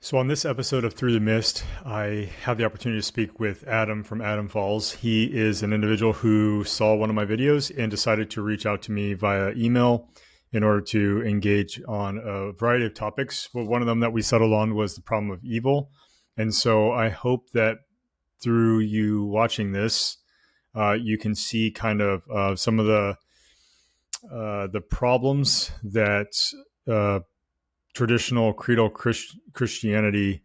So on this episode of Through the Mist, I have the opportunity to speak with Adam from Adam Falls. He is an individual who saw one of my videos and decided to reach out to me via email in order to engage on a variety of topics. Well, one of them that we settled on was the problem of evil. And so I hope that through you watching this, you can see kind of some of the problems that traditional creedal Christianity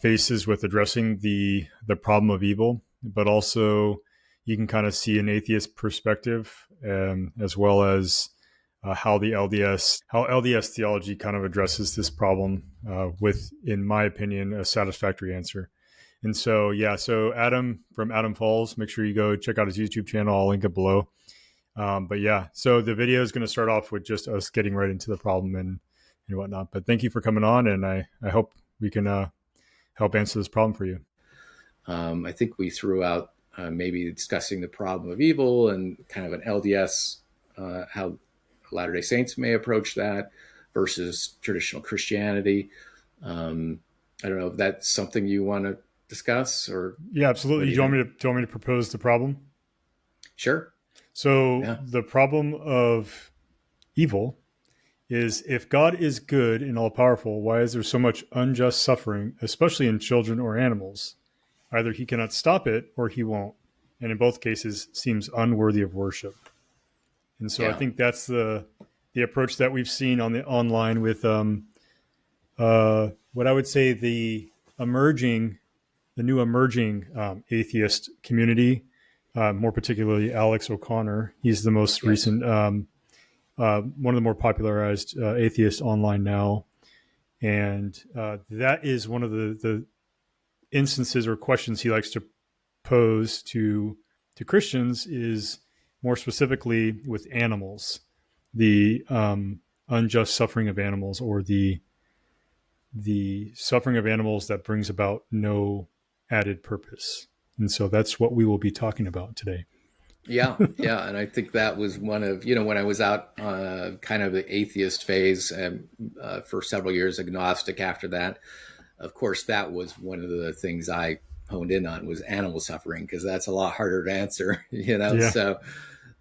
faces with addressing the problem of evil, but also you can kind of see an atheist perspective, as well as how LDS theology kind of addresses this problem with, in my opinion, a satisfactory answer. And so, so Adam from Adam Falls, make sure you go check out his YouTube channel. I'll link it below. So the video is going to start off with just us getting right into the problem and whatnot. But thank you for coming on, and I hope we can help answer this problem for you. I think we threw out maybe discussing the problem of evil and kind of an LDS, how Latter-day Saints may approach that versus traditional Christianity. I don't know if that's something you want to discuss, or yeah, absolutely. Do you want me to propose the problem? Sure. So The problem of evil is, if God is good and all-powerful, why is there so much unjust suffering, especially in children or animals? Either he cannot stop it or he won't, and in both cases seems unworthy of worship. And so I think that's the approach that we've seen on the online with what I would say the new emerging atheist community, more particularly Alex O'Connor. He's the most recent one of the more popularized atheists online now. And that is one of the instances or questions he likes to pose to Christians, is more specifically with animals, the unjust suffering of animals, or the suffering of animals that brings about no added purpose. And so that's what we will be talking about today. Yeah. And I think that was one of, when I was out kind of the atheist phase for several years, agnostic after that, of course, that was one of the things I honed in on, was animal suffering, because that's a lot harder to answer, So,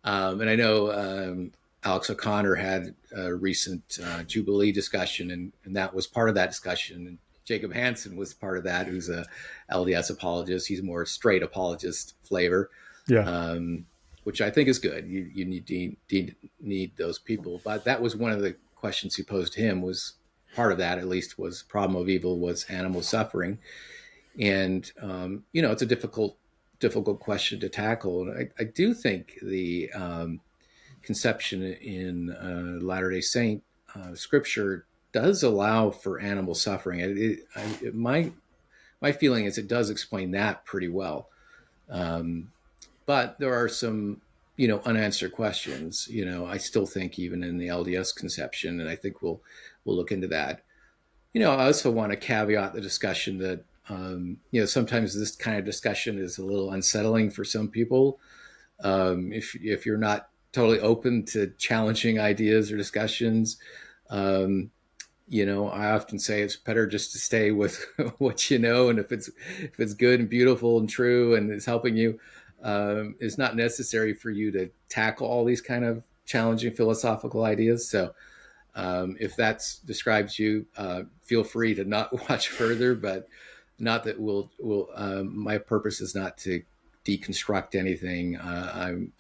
and I know Alex O'Connor had a recent Jubilee discussion, and that was part of that discussion. And Jacob Hansen was part of that, who's a LDS apologist. He's more straight apologist flavor. Which I think is good. You need those people. But that was one of the questions he posed to him, was part of that, at least, was problem of evil was animal suffering. And, it's a difficult question to tackle. And I do think the conception in Latter-day Saint scripture does allow for animal suffering. My feeling is it does explain that pretty well. But there are some, unanswered questions. I still think even in the LDS conception, and I think we'll look into that. I also want to caveat the discussion that, sometimes this kind of discussion is a little unsettling for some people. If you're not totally open to challenging ideas or discussions, I often say it's better just to stay with what you know, and if it's good and beautiful and true and it's helping you, it's not necessary for you to tackle all these kind of challenging philosophical ideas. So if that describes you, feel free to not watch further, but not that my purpose is not to deconstruct anything. I'm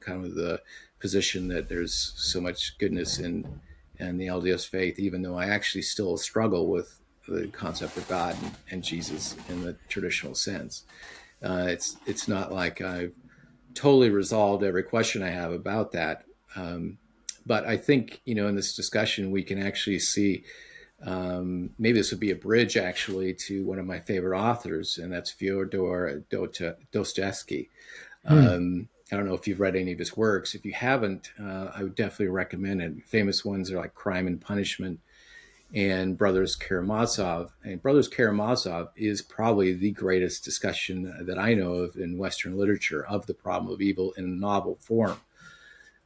kind of the position that there's so much goodness in the LDS faith, even though I actually still struggle with the concept of God and Jesus in the traditional sense. It's not like I've totally resolved every question I have about that. But I think, in this discussion, we can actually see, maybe this would be a bridge actually to one of my favorite authors, and that's Fyodor Dostoevsky. I don't know if you've read any of his works. If you haven't, I would definitely recommend it. Famous ones are like Crime and Punishment and Brothers Karamazov. And Brothers Karamazov is probably the greatest discussion that I know of in Western literature of the problem of evil in a novel form.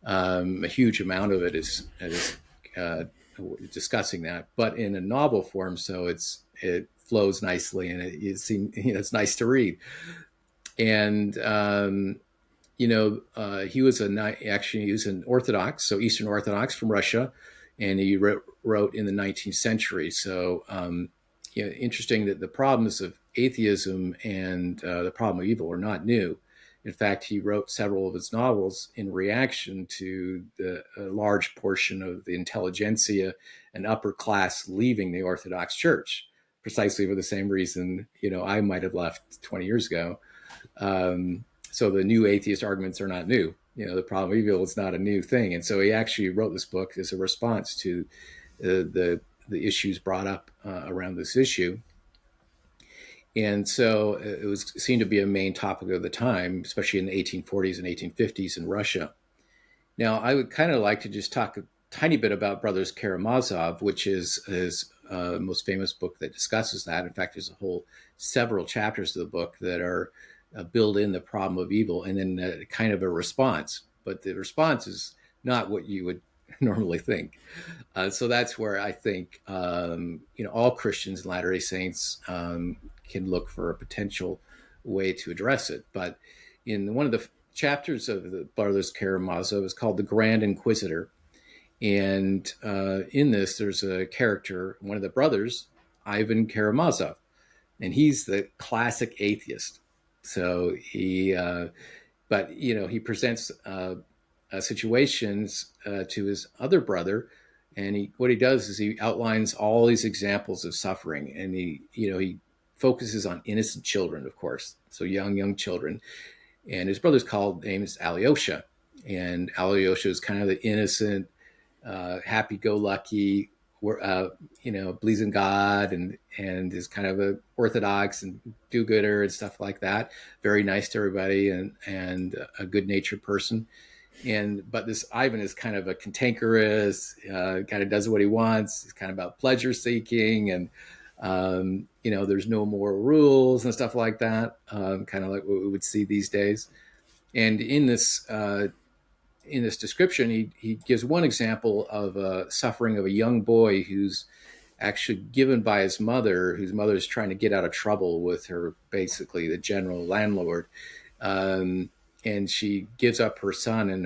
A huge amount of it is discussing that, but in a novel form, so it flows nicely and it's nice to read. And he was he was an Orthodox, so Eastern Orthodox from Russia, and he wrote in the 19th century. So interesting that the problems of atheism and the problem of evil are not new. In fact, he wrote several of his novels in reaction to the large portion of the intelligentsia and upper class leaving the Orthodox Church, precisely for the same reason I might have left 20 years ago. So the new atheist arguments are not new. The problem of evil is not a new thing. And so he actually wrote this book as a response to the issues brought up around this issue. And so it was seen to be a main topic of the time, especially in the 1840s and 1850s in Russia. Now, I would kind of like to just talk a tiny bit about Brothers Karamazov, which is his most famous book that discusses that. In fact, there's several chapters of the book that are build in the problem of evil and then kind of a response. But the response is not what you would normally think. So that's where I think, all Christians and Latter-day Saints can look for a potential way to address it. But in one of the chapters of the Brothers Karamazov is called The Grand Inquisitor. And in this, there's a character, one of the brothers, Ivan Karamazov, and he's the classic atheist. So he presents situations to his other brother, and what he does is he outlines all these examples of suffering, and he focuses on innocent children, of course, so young children. And his brother's name is Alyosha, and Alyosha is kind of the innocent, happy-go-lucky, believes in God and is kind of a Orthodox and do-gooder and stuff like that. Very nice to everybody and a good-natured person. But this Ivan is kind of a cantankerous, kind of does what he wants. He's kind of about pleasure seeking, and there's no moral rules and stuff like that. Kind of like what we would see these days. And in this description, he gives one example of a suffering of a young boy who's actually given by his mother, whose mother is trying to get out of trouble with her, basically the general landlord. And she gives up her son, and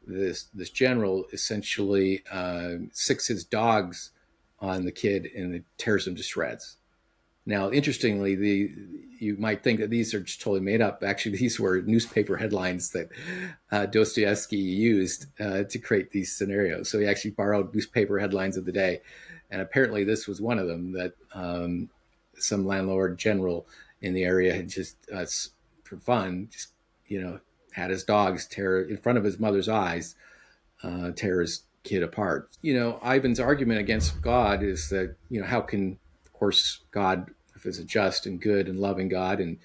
this general essentially sicks his dogs on the kid and tears him to shreds. Now, interestingly, you might think that these are just totally made up. Actually, these were newspaper headlines that Dostoevsky used to create these scenarios. So he actually borrowed newspaper headlines of the day. And apparently this was one of them, that some landlord general in the area had just, for fun, had his dogs tear in front of his mother's eyes, tear his kid apart. Ivan's argument against God is that, how can, of course, God, if it's a just and good and loving God, and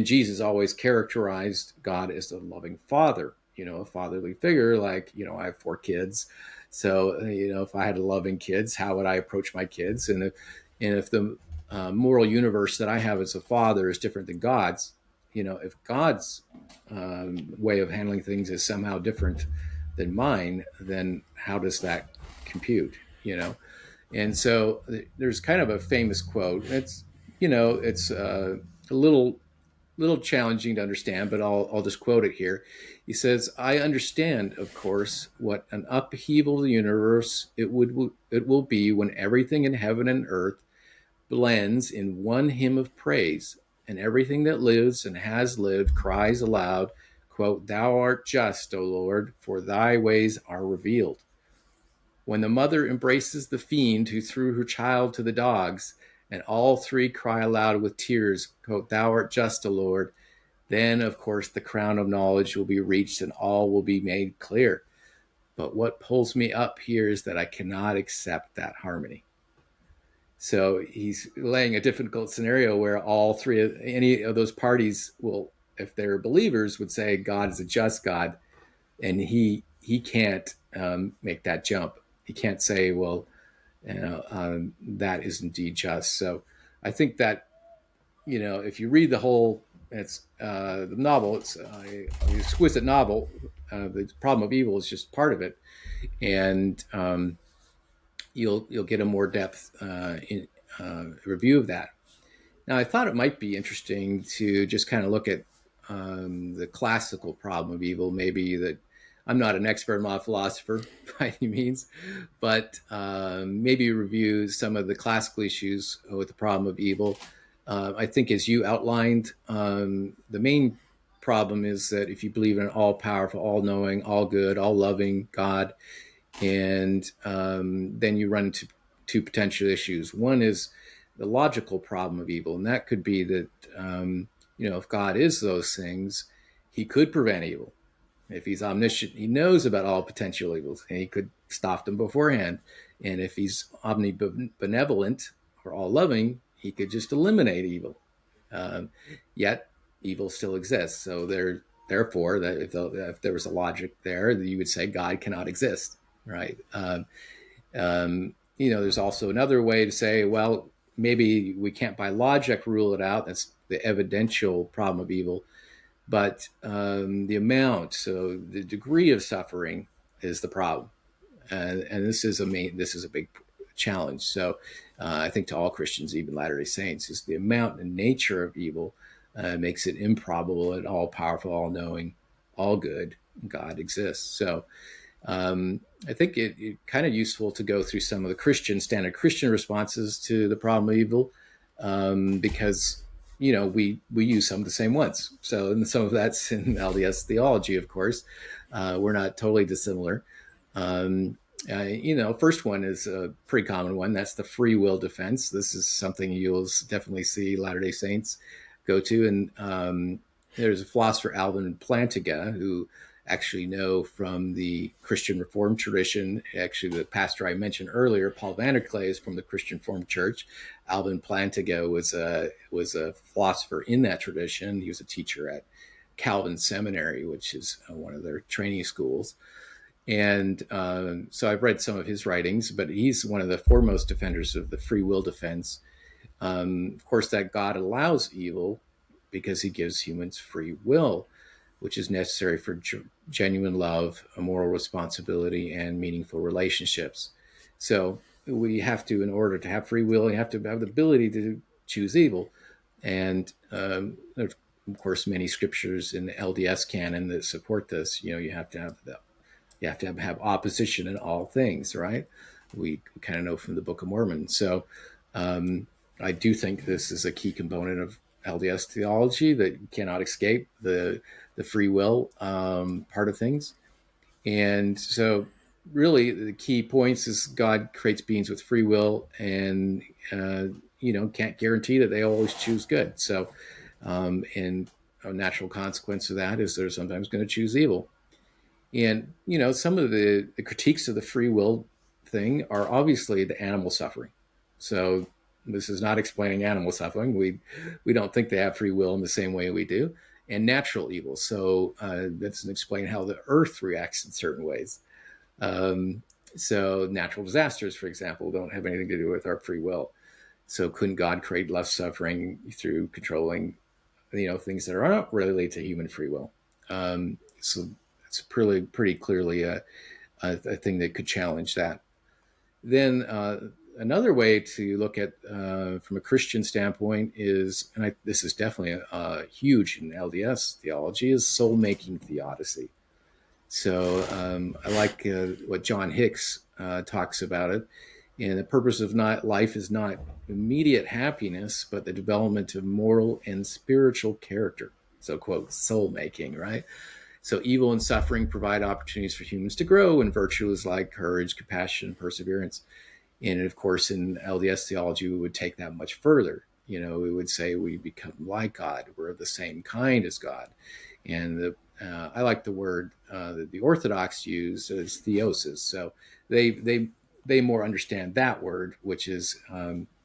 Jesus always characterized God as a loving father, a fatherly figure, like, I have 4 kids. So, if I had loving kids, how would I approach my kids? And if the moral universe that I have as a father is different than God's, if God's way of handling things is somehow different than mine, then how does that compute? And so there's kind of a famous quote. It's a little challenging to understand, but I'll just quote it here. He says, "I understand, of course, what an upheaval of the universe it will be when everything in heaven and earth blends in one hymn of praise, and everything that lives and has lived cries aloud, quote, 'Thou art just, O Lord, for thy ways are revealed.' When the mother embraces the fiend who threw her child to the dogs, and all 3 cry aloud with tears, quote, 'Thou art just, O Lord,' then, of course, the crown of knowledge will be reached and all will be made clear. But what pulls me up here is that I cannot accept that harmony." So he's laying a difficult scenario where any of those parties will, if they're believers, would say God is a just God, and he can't make that jump. He can't say, well, that is indeed just. So I think that, if you read the whole, the novel, it's an exquisite novel. The problem of evil is just part of it. And you'll get a more depth review of that. Now, I thought it might be interesting to just kind of look at the classical problem of evil. Maybe that I'm not an expert moral philosopher by any means, but maybe review some of the classical issues with the problem of evil. I think, as you outlined, the main problem is that if you believe in an all-powerful, all-knowing, all-good, all-loving God, and then you run into two potential issues. One is the logical problem of evil, and that could be that if God is those things, he could prevent evil. If he's omniscient, he knows about all potential evils, and he could stop them beforehand. And if he's omnibenevolent or all-loving, he could just eliminate evil. Yet evil still exists. So therefore, that if there was a logic there, you would say God cannot exist, right? There's also another way to say, well, maybe we can't by logic rule it out. That's the evidential problem of evil. But the amount, so the degree of suffering is the problem. And this is a big challenge. So I think to all Christians, even Latter-day Saints, is the amount and nature of evil makes it improbable that all powerful, all knowing, all good God exists. So I think it kind of useful to go through some of the standard Christian responses to the problem of evil, because we use some of the same ones. So, and some of that's in LDS theology, of course. We're not totally dissimilar. First one is a pretty common one. That's the free will defense. This is something you'll definitely see Latter-day Saints go to. And there's a philosopher, Alvin Plantinga, who actually know from the Christian Reformed tradition. Actually, the pastor I mentioned earlier, Paul Vanderklay, is from the Christian Reformed Church. Alvin Plantinga was a philosopher in that tradition. He was a teacher at Calvin Seminary, which is one of their training schools. And so I've read some of his writings, but he's one of the foremost defenders of the free will defense. Of course, that God allows evil because he gives humans free will, which is necessary for genuine love, a moral responsibility, and meaningful relationships. So we have to, in order to have free will, you have to have the ability to choose evil. And there's, of course, many scriptures in the LDS canon that support this. You have to have opposition in all things, right? We kind of know from the Book of Mormon. So I do think this is a key component of LDS theology that cannot escape the free will part of things. And so really the key points is God creates beings with free will, and can't guarantee that they always choose good. So and a natural consequence of that is they're sometimes going to choose evil. And some of the critiques of the free will thing are obviously the animal suffering. So this is not explaining animal suffering. We don't think they have free will in the same way we do. And natural evil. So that doesn't explain how the earth reacts in certain ways. So natural disasters, for example, don't have anything to do with our free will. So couldn't God create less suffering through controlling, things that are not related to human free will? So it's pretty clearly a thing that could challenge that. Then another way to look at from a Christian standpoint is, and this is definitely huge in LDS theology, is soul-making theodicy. So I like what John Hicks talks about it. And the purpose of life is not immediate happiness, but the development of moral and spiritual character. So, quote, soul-making, right? So evil and suffering provide opportunities for humans to grow in virtues like courage, compassion, perseverance. And of course, in LDS theology, we would take that much further. We would say we become like God. We're of the same kind as God. And I like the word that the Orthodox use as theosis. So they more understand that word, which is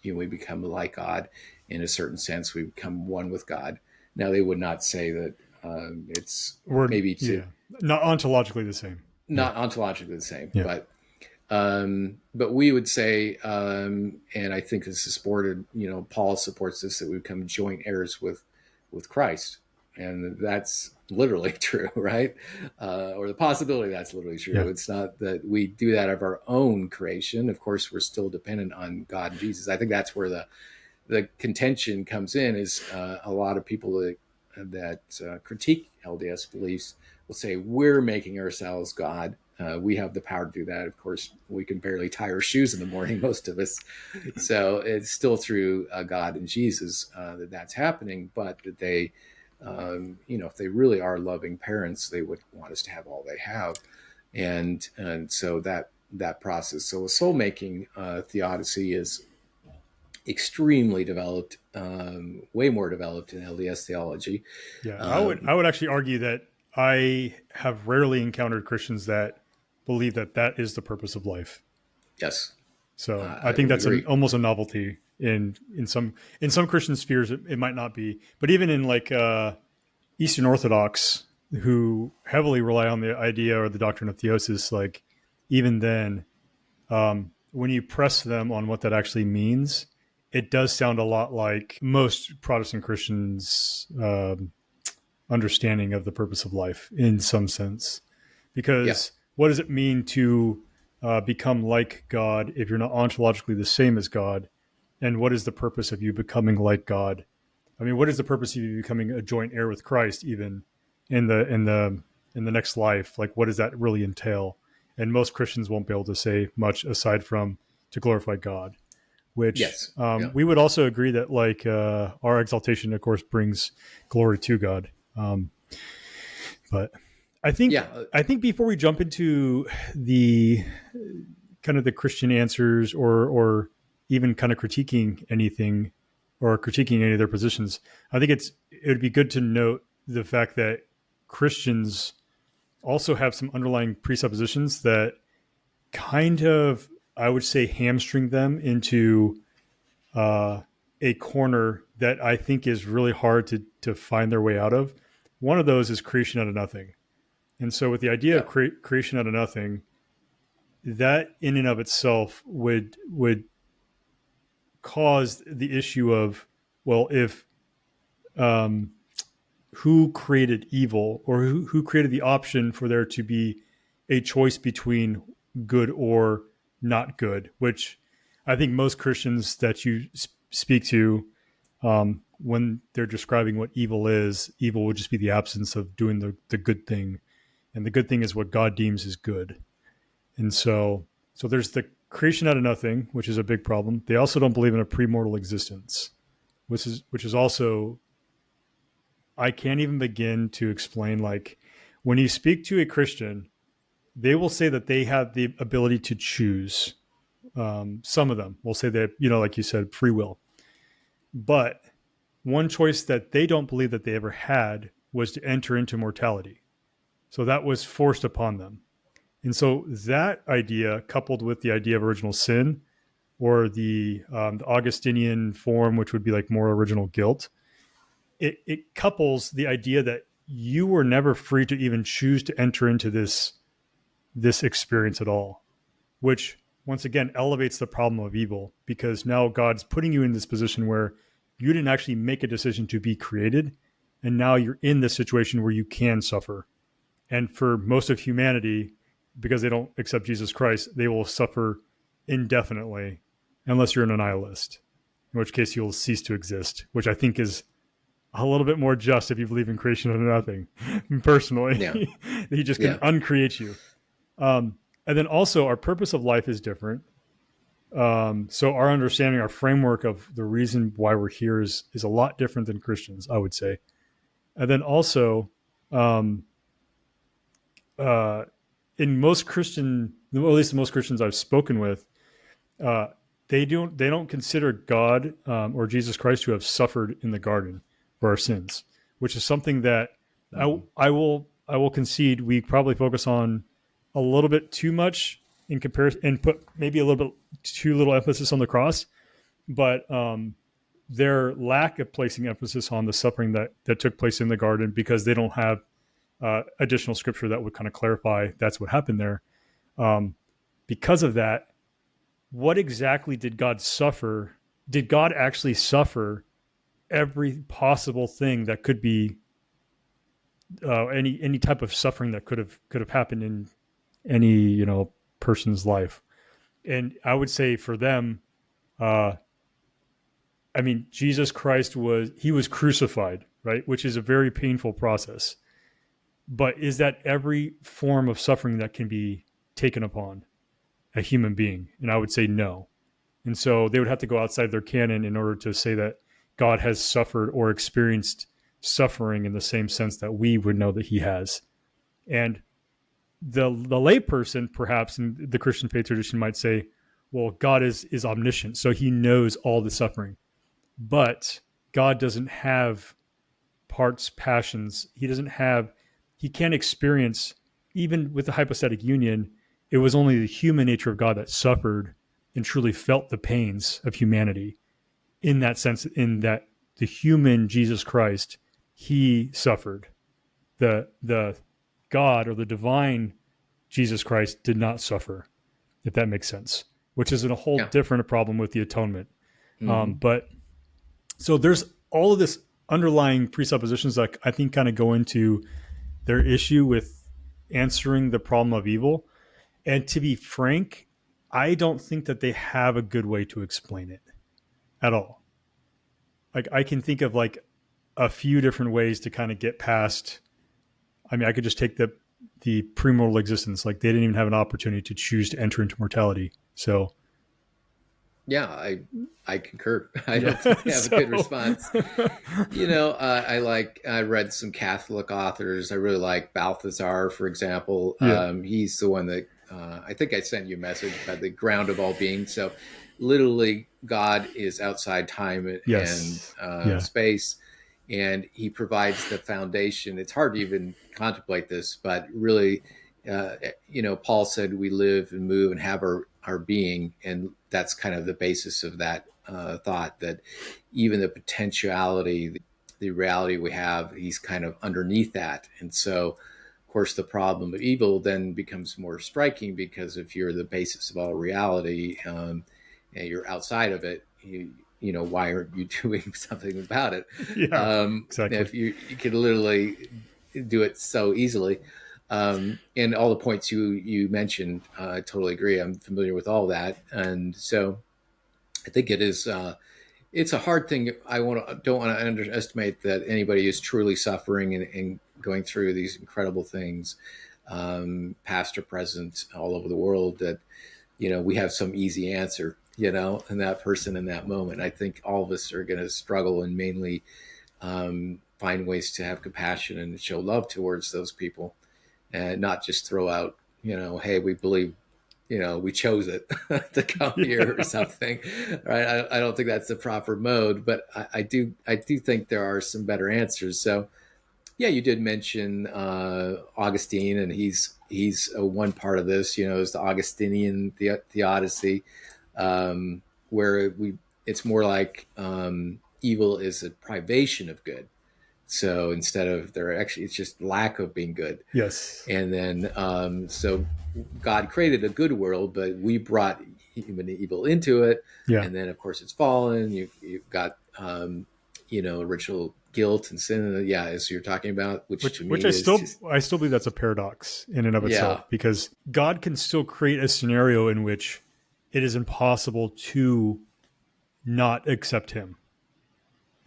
we become like God in a certain sense. We become one with God. Now, they would not say that it's maybe not ontologically the same. Not ontologically the same, but we would say, and I think this is supported. Paul supports this, that we become joint heirs with Christ. and that's literally true, right? Or the possibility that's literally true. Yeah. It's not that we do that of our own creation. Of course, we're still dependent on God and Jesus. I think that's where the contention comes in. Is a lot of people that critique LDS beliefs will say we're making ourselves God. We have the power to do that. Of course, we can barely tie our shoes in the morning, most of us. So it's still through God and Jesus that that's happening. But that they, if they really are loving parents, they would want us to have all they have, and so that process. So a soul making theodicy is extremely developed, way more developed in LDS theology. Yeah, I would actually argue that I have rarely encountered Christians that believe that that is the purpose of life. Yes, So I I think would that's agree. almost a novelty in some Christian spheres. It might not be, but even in like Eastern Orthodox, who heavily rely on the idea or the doctrine of theosis, like even then, when you press them on what that actually means, it does sound a lot like most Protestant Christians' understanding of the purpose of life in some sense. Yeah, Because what does it mean to become like God if you're not ontologically the same as God? And what is the purpose of you becoming like God? I mean, what is the purpose of you becoming a joint heir with Christ, even in the next life? Like, what does that really entail? And most Christians won't be able to say much aside from to glorify God, which yes, yeah, we would also agree that like our exaltation, of course, brings glory to God. But I think yeah, I think before we jump into the kind of the Christian answers or even kind of critiquing anything or critiquing any of their positions, I think it would be good to note the fact that Christians also have some underlying presuppositions that kind of, I would say, hamstring them into a corner that I think is really hard to find their way out of. One of those is creation out of nothing. And so, with the idea of yeah, creation out of nothing, that in and of itself would cause the issue of, well, if um, who created evil, or who created the option for there to be a choice between good or not good, which I think most Christians that you speak to, when they're describing what evil would just be the absence of doing the good thing. And the good thing is what God deems is good. And so there's the creation out of nothing, which is a big problem. They also don't believe in a premortal existence, which is also, I can't even begin to explain. Like, when you speak to a Christian, they will say that they have the ability to choose. Some of them will say that, like you said, free will. But one choice that they don't believe that they ever had was to enter into mortality. So that was forced upon them. And so that idea, coupled with the idea of original sin, or the Augustinian form, which would be like more original guilt, it couples the idea that you were never free to even choose to enter into this experience at all, which once again elevates the problem of evil, because now God's putting you in this position where you didn't actually make a decision to be created, and now you're in this situation where you can suffer. And for most of humanity, because they don't accept Jesus Christ, they will suffer indefinitely unless you're an annihilist, in which case you'll cease to exist, which I think is a little bit more just if you believe in creation out of nothing, yeah, personally. He just can yeah, uncreate you. And then also, our purpose of life is different. So our understanding, our framework of the reason why we're here is a lot different than Christians, I would say. And then also, um, uh, in most Christian, well, at least most Christians I've spoken with, uh, they don't consider God or Jesus Christ to have suffered in the garden for our sins, which is something that mm-hmm. I will concede we probably focus on a little bit too much in comparison, and put maybe a little bit too little emphasis on the cross. But their lack of placing emphasis on the suffering that took place in the garden, because they don't have additional scripture that would kind of clarify that's what happened there. Um, because of that, what exactly did God suffer? Did God actually suffer every possible thing that could be any type of suffering that could have happened in any person's life. And I would say for them, I mean, Jesus Christ was crucified, right? Which is a very painful process. But is that every form of suffering that can be taken upon a human being? And I would say no. And so they would have to go outside their canon in order to say that God has suffered or experienced suffering in the same sense that we would know that he has. And the layperson, perhaps in the Christian faith tradition, might say, well, God is omniscient, so he knows all the suffering. But God doesn't have parts, passions. He can't experience, even with the hypostatic union, it was only the human nature of God that suffered and truly felt the pains of humanity in that sense, in that the human Jesus Christ, he suffered. The God or the divine Jesus Christ did not suffer, if that makes sense, which is a whole different problem with the atonement. But so there's all of this underlying presuppositions that I think kind of go into their issue with answering the problem of evil. And to be frank, I don't think that they have a good way to explain it at all. Like I can think of like a few different ways to kind of get past. I mean, I could just take the premortal existence. Like they didn't even have an opportunity to choose to enter into mortality. So yeah, I concur. I don't think they have a good response. I read some Catholic authors. I really like Balthasar, for example. He's the one that I think I sent you a message about the ground of all being. So literally God is outside time and space, and he provides the foundation. It's hard to even contemplate this, but really, Paul said we live and move and have our being, and that's kind of the basis of that thought, that even the potentiality, the reality we have, he's kind of underneath that. And so, of course, the problem of evil then becomes more striking, because if you're the basis of all reality and you're outside of it, why aren't you doing something about it? Exactly. If you could literally do it so easily. And all the points you mentioned, I totally agree. I'm familiar with all that. And so I think it is, it's a hard thing. Don't want to underestimate that anybody is truly suffering and going through these incredible things, past or present, all over the world, that, we have some easy answer, and that person in that moment. I think all of us are going to struggle and mainly find ways to have compassion and show love towards those people. And not just throw out, hey, we believe, we chose it to come here or something, right? I don't think that's the proper mode, but I do think there are some better answers. So, yeah, you did mention Augustine, and he's one part of this. Is the Augustinian Theodicy, where it's more like evil is a privation of good. So instead of it's just lack of being good. Yes. And then, so God created a good world, but we brought human evil into it. Yeah. And then, of course, it's fallen. You've got, original guilt and sin. As you're talking about, which I still believe that's a paradox in and of itself, because God can still create a scenario in which it is impossible to not accept him.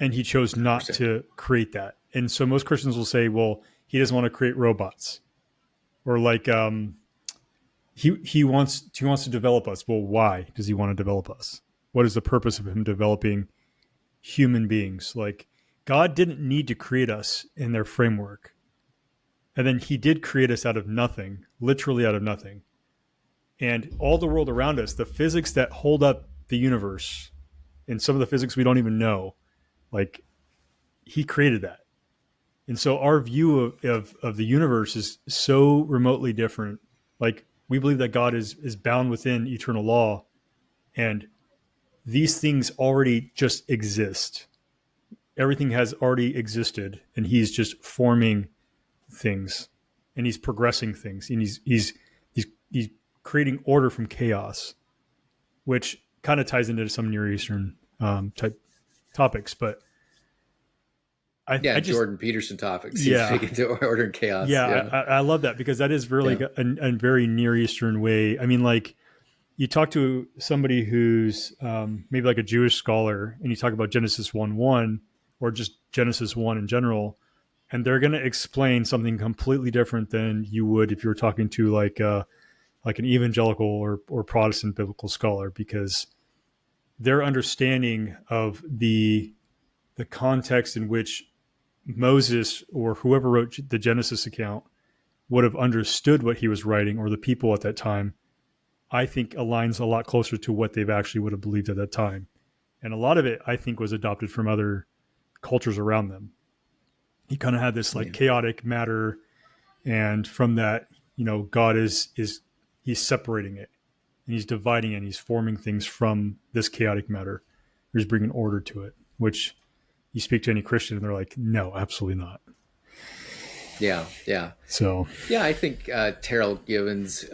And he chose not to create that. And so most Christians will say, well, he doesn't want to create robots, or like he wants to develop us. Well, why does he want to develop us? What is the purpose of him developing human beings? Like, God didn't need to create us in their framework. And then he did create us out of nothing, literally out of nothing. And all the world around us, the physics that hold up the universe, and some of the physics we don't even know, like, he created that. And so our view of the universe is so remotely different. Like, we believe that God is bound within eternal law, and these things already just exist. Everything has already existed, and he's just forming things, and he's progressing things, and he's creating order from chaos, which kind of ties into some Near Eastern type topics. But Yeah, I just, Jordan Peterson topics. He's yeah, big into order and chaos. yeah, Yeah, I love that because that is really yeah, a very Near Eastern way. I mean, like you talk to somebody who's maybe like a Jewish scholar and you talk about Genesis 1:1 or just Genesis 1 in general, and they're going to explain something completely different than you would if you were talking to like an evangelical or Protestant biblical scholar, because their understanding of the context in which Moses or whoever wrote the Genesis account would have understood what he was writing, or the people at that time, I think aligns a lot closer to what they've actually would have believed at that time. And a lot of it, I think, was adopted from other cultures around them. He kind of had this like yeah, chaotic matter, and from that, God is he's separating it and he's dividing it and he's forming things from this chaotic matter. He's bringing order to it, which you speak to any Christian and they're like, no, absolutely not. yeah, yeah. So, Yeah, I think Terrell Givens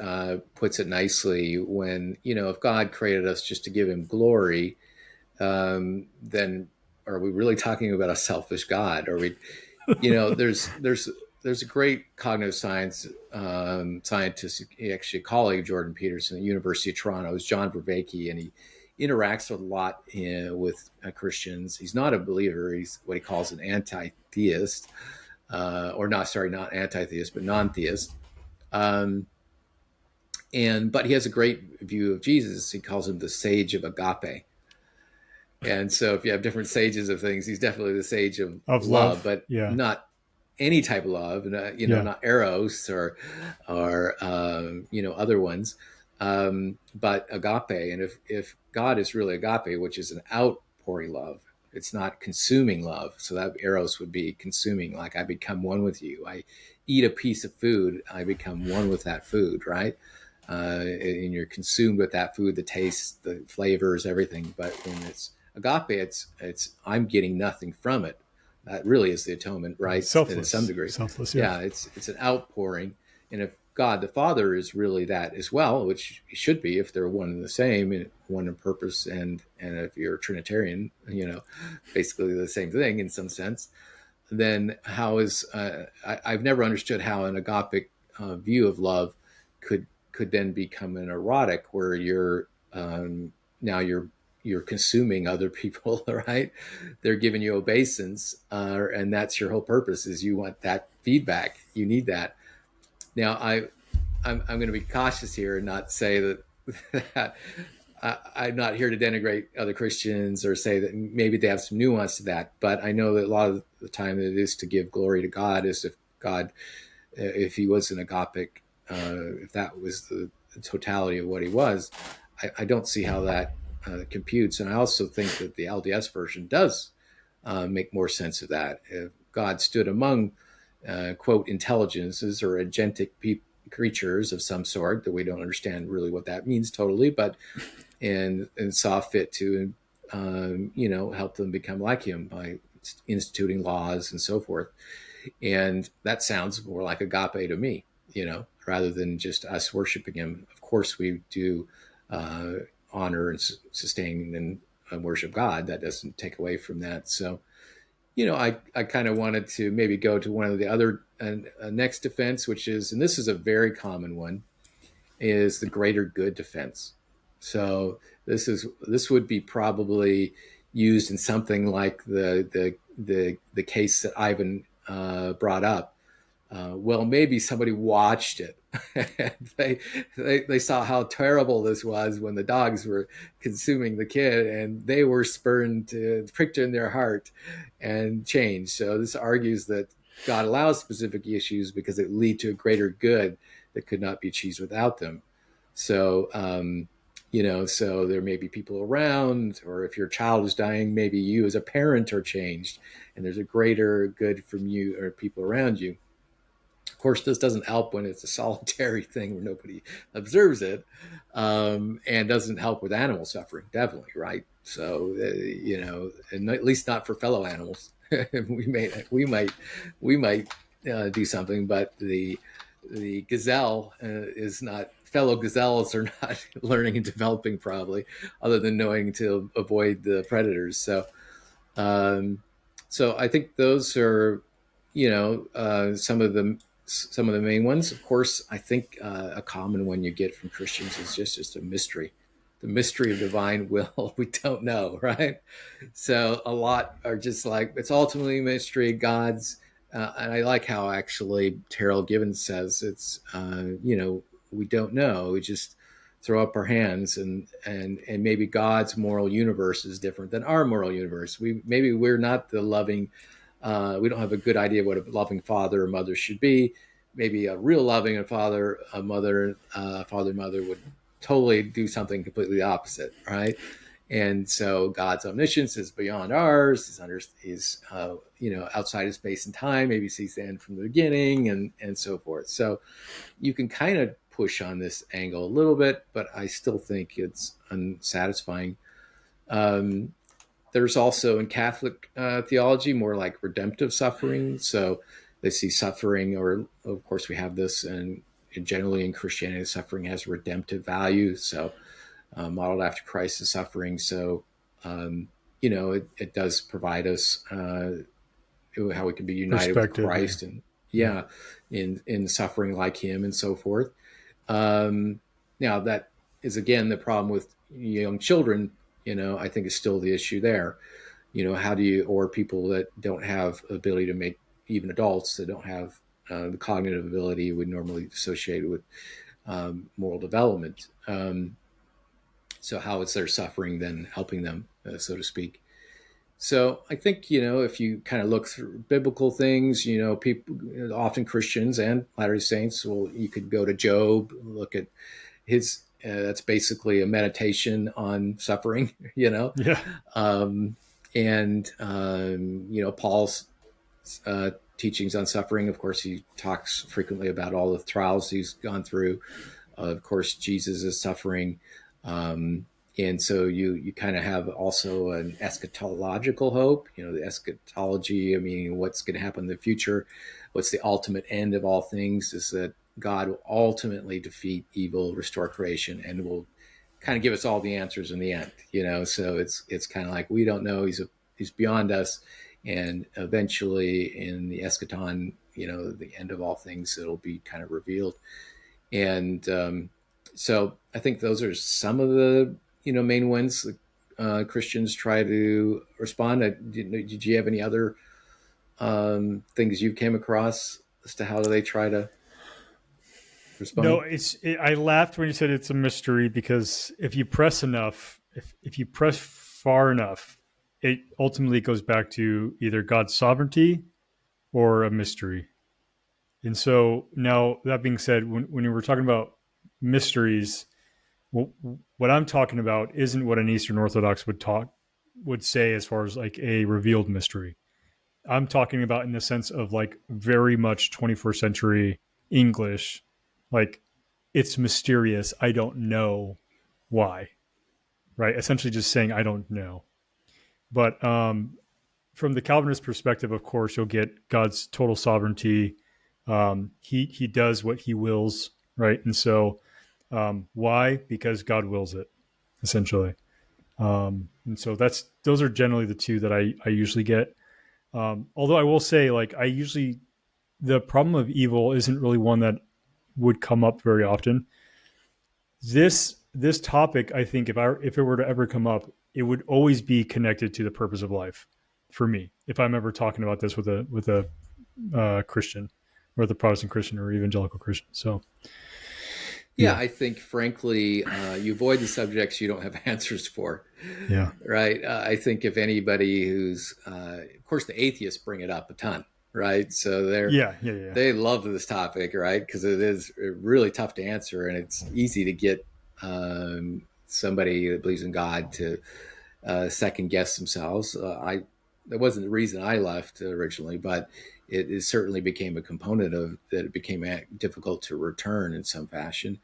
puts it nicely when, if God created us just to give him glory, then are we really talking about a selfish God? Or there's a great cognitive science scientist, actually a colleague of Jordan Peterson at the University of Toronto, is John Vervaeke, and he interacts with a lot with Christians. He's not a believer. He's what he calls an anti-theist. Not anti-theist, but non-theist. But he has a great view of Jesus. He calls him the sage of agape. And so if you have different sages of things, he's definitely the sage of of love, love. but Yeah. not any type of love, Yeah. not eros or other ones, but agape. And if God is really agape, which is an outpouring love, it's not consuming love. So that eros would be consuming, like I become one with you. I eat a piece of food, I become one with that food, right? And you're consumed with that food, the taste, the flavors, everything. But when it's agape, it's I'm getting nothing from it. That really is the atonement, right? To some degree. Selfless. Yeah. Yeah, it's an outpouring. And if God the Father is really that as well, which he should be if they're one and the same, one in purpose, and if you're a Trinitarian, basically the same thing in some sense, then how is I've never understood how an agapic view of love could then become an erotic, where now you're consuming other people, right? They're giving you obeisance, and that's your whole purpose, is you want that feedback. You need that. Now, I'm going to be cautious here and not say that I'm not here to denigrate other Christians or say that maybe they have some nuance to that. But I know that a lot of the time it is to give glory to God, as if God, if he was an agapic, if that was the totality of what he was, I don't see how that computes. And I also think that the LDS version does make more sense of that. If God stood among, quote, intelligences or agentic creatures of some sort, that we don't understand really what that means totally, but and saw fit to, help them become like him by instituting laws and so forth. And that sounds more like agape to me, rather than just us worshiping him. Of course, we do honor and sustain and worship God. That doesn't take away from that. So, I kind of wanted to maybe go to one of the other next defense, which is, and this is a very common one, is the greater good defense. So this would be probably used in something like the case that Ivan brought up. Well, maybe somebody watched it. And they saw how terrible this was when the dogs were consuming the kid, and they were spurned, pricked in their heart, and changed. So this argues that God allows specific issues because it lead to a greater good that could not be achieved without them. So, so there may be people around, or if your child is dying, maybe you as a parent are changed, and there's a greater good from you or people around you. Of course, this doesn't help when it's a solitary thing where nobody observes it, and doesn't help with animal suffering, definitely, right? So, and at least not for fellow animals. we might do something, but the gazelle is not. Fellow gazelles are not learning and developing, probably, other than knowing to avoid the predators. So, So I think those are, some of the main ones. Of course, I think a common one you get from Christians is just a mystery, the mystery of divine will. We don't know, right? So a lot are just like, it's ultimately a mystery, God's. And I like how actually Terrell Gibbons says it's, we don't know. We just throw up our hands, and maybe God's moral universe is different than our moral universe. Maybe we're not the loving. We don't have a good idea what a loving father or mother should be. Maybe a real loving father, a mother, father, mother would totally do something completely opposite, right? And so God's omniscience is beyond ours. He's outside of space and time. Maybe sees the end from the beginning, and so forth. So you can kind of push on this angle a little bit, but I still think it's unsatisfying. Um, there's also in Catholic theology more like redemptive suffering. So they see suffering, or of course we have this, and generally in Christianity, suffering has redemptive value. So modeled after Christ's suffering. So it does provide us how we can be united with Perspective. Christ, and in suffering like Him, and so forth. Now that is again the problem with young children. I think is still the issue there. How do you, or people that don't have ability to make, even adults that don't have the cognitive ability would normally associate with moral development. So how is their suffering then helping them, so to speak? So I think, if you kind of look through biblical things, people, often Christians and Latter-day Saints, well, you could go to Job, look at his, that's basically a meditation on suffering, Yeah. Paul's teachings on suffering. Of course, he talks frequently about all the trials he's gone through. Of course, Jesus is suffering. And so you kind of have also an eschatological hope, the eschatology, I mean, what's going to happen in the future, what's the ultimate end of all things, is that God will ultimately defeat evil, restore creation, and will kind of give us all the answers in the end, so it's kind of like, we don't know, he's beyond us. And eventually in the eschaton, the end of all things, it'll be kind of revealed. And so I think those are some of the main ones that Christians try to respond. Did you have any other things you came across as to how do they try to respond? No, I laughed when you said it's a mystery, because if you press enough, if you press far enough, it ultimately goes back to either God's sovereignty or a mystery. And so now, that being said, when we're talking about mysteries, well, what I'm talking about isn't what an Eastern Orthodox would say as far as like a revealed mystery. I'm talking about in the sense of like very much 21st century English, like it's mysterious. I don't know why, right? Essentially just saying I don't know. But from the Calvinist perspective, of course, you'll get God's total sovereignty. He does what he wills, right? And so why? Because God wills it, essentially. And so those are generally the two that I usually get. Although I will say, like, the problem of evil isn't really one that would come up very often. This topic, I think, if it were to ever come up, it would always be connected to the purpose of life for me. If I'm ever talking about this with a Christian, or the Protestant Christian, or evangelical Christian. So yeah, I think frankly, you avoid the subjects you don't have answers for. Yeah. Right. I think if anybody who's, of course, the atheists bring it up a ton, right? So they love this topic, right? Because it is really tough to answer, and it's easy to get somebody that believes in God to second guess themselves. That wasn't the reason I left originally, but it certainly became a component of that. It became difficult to return in some fashion.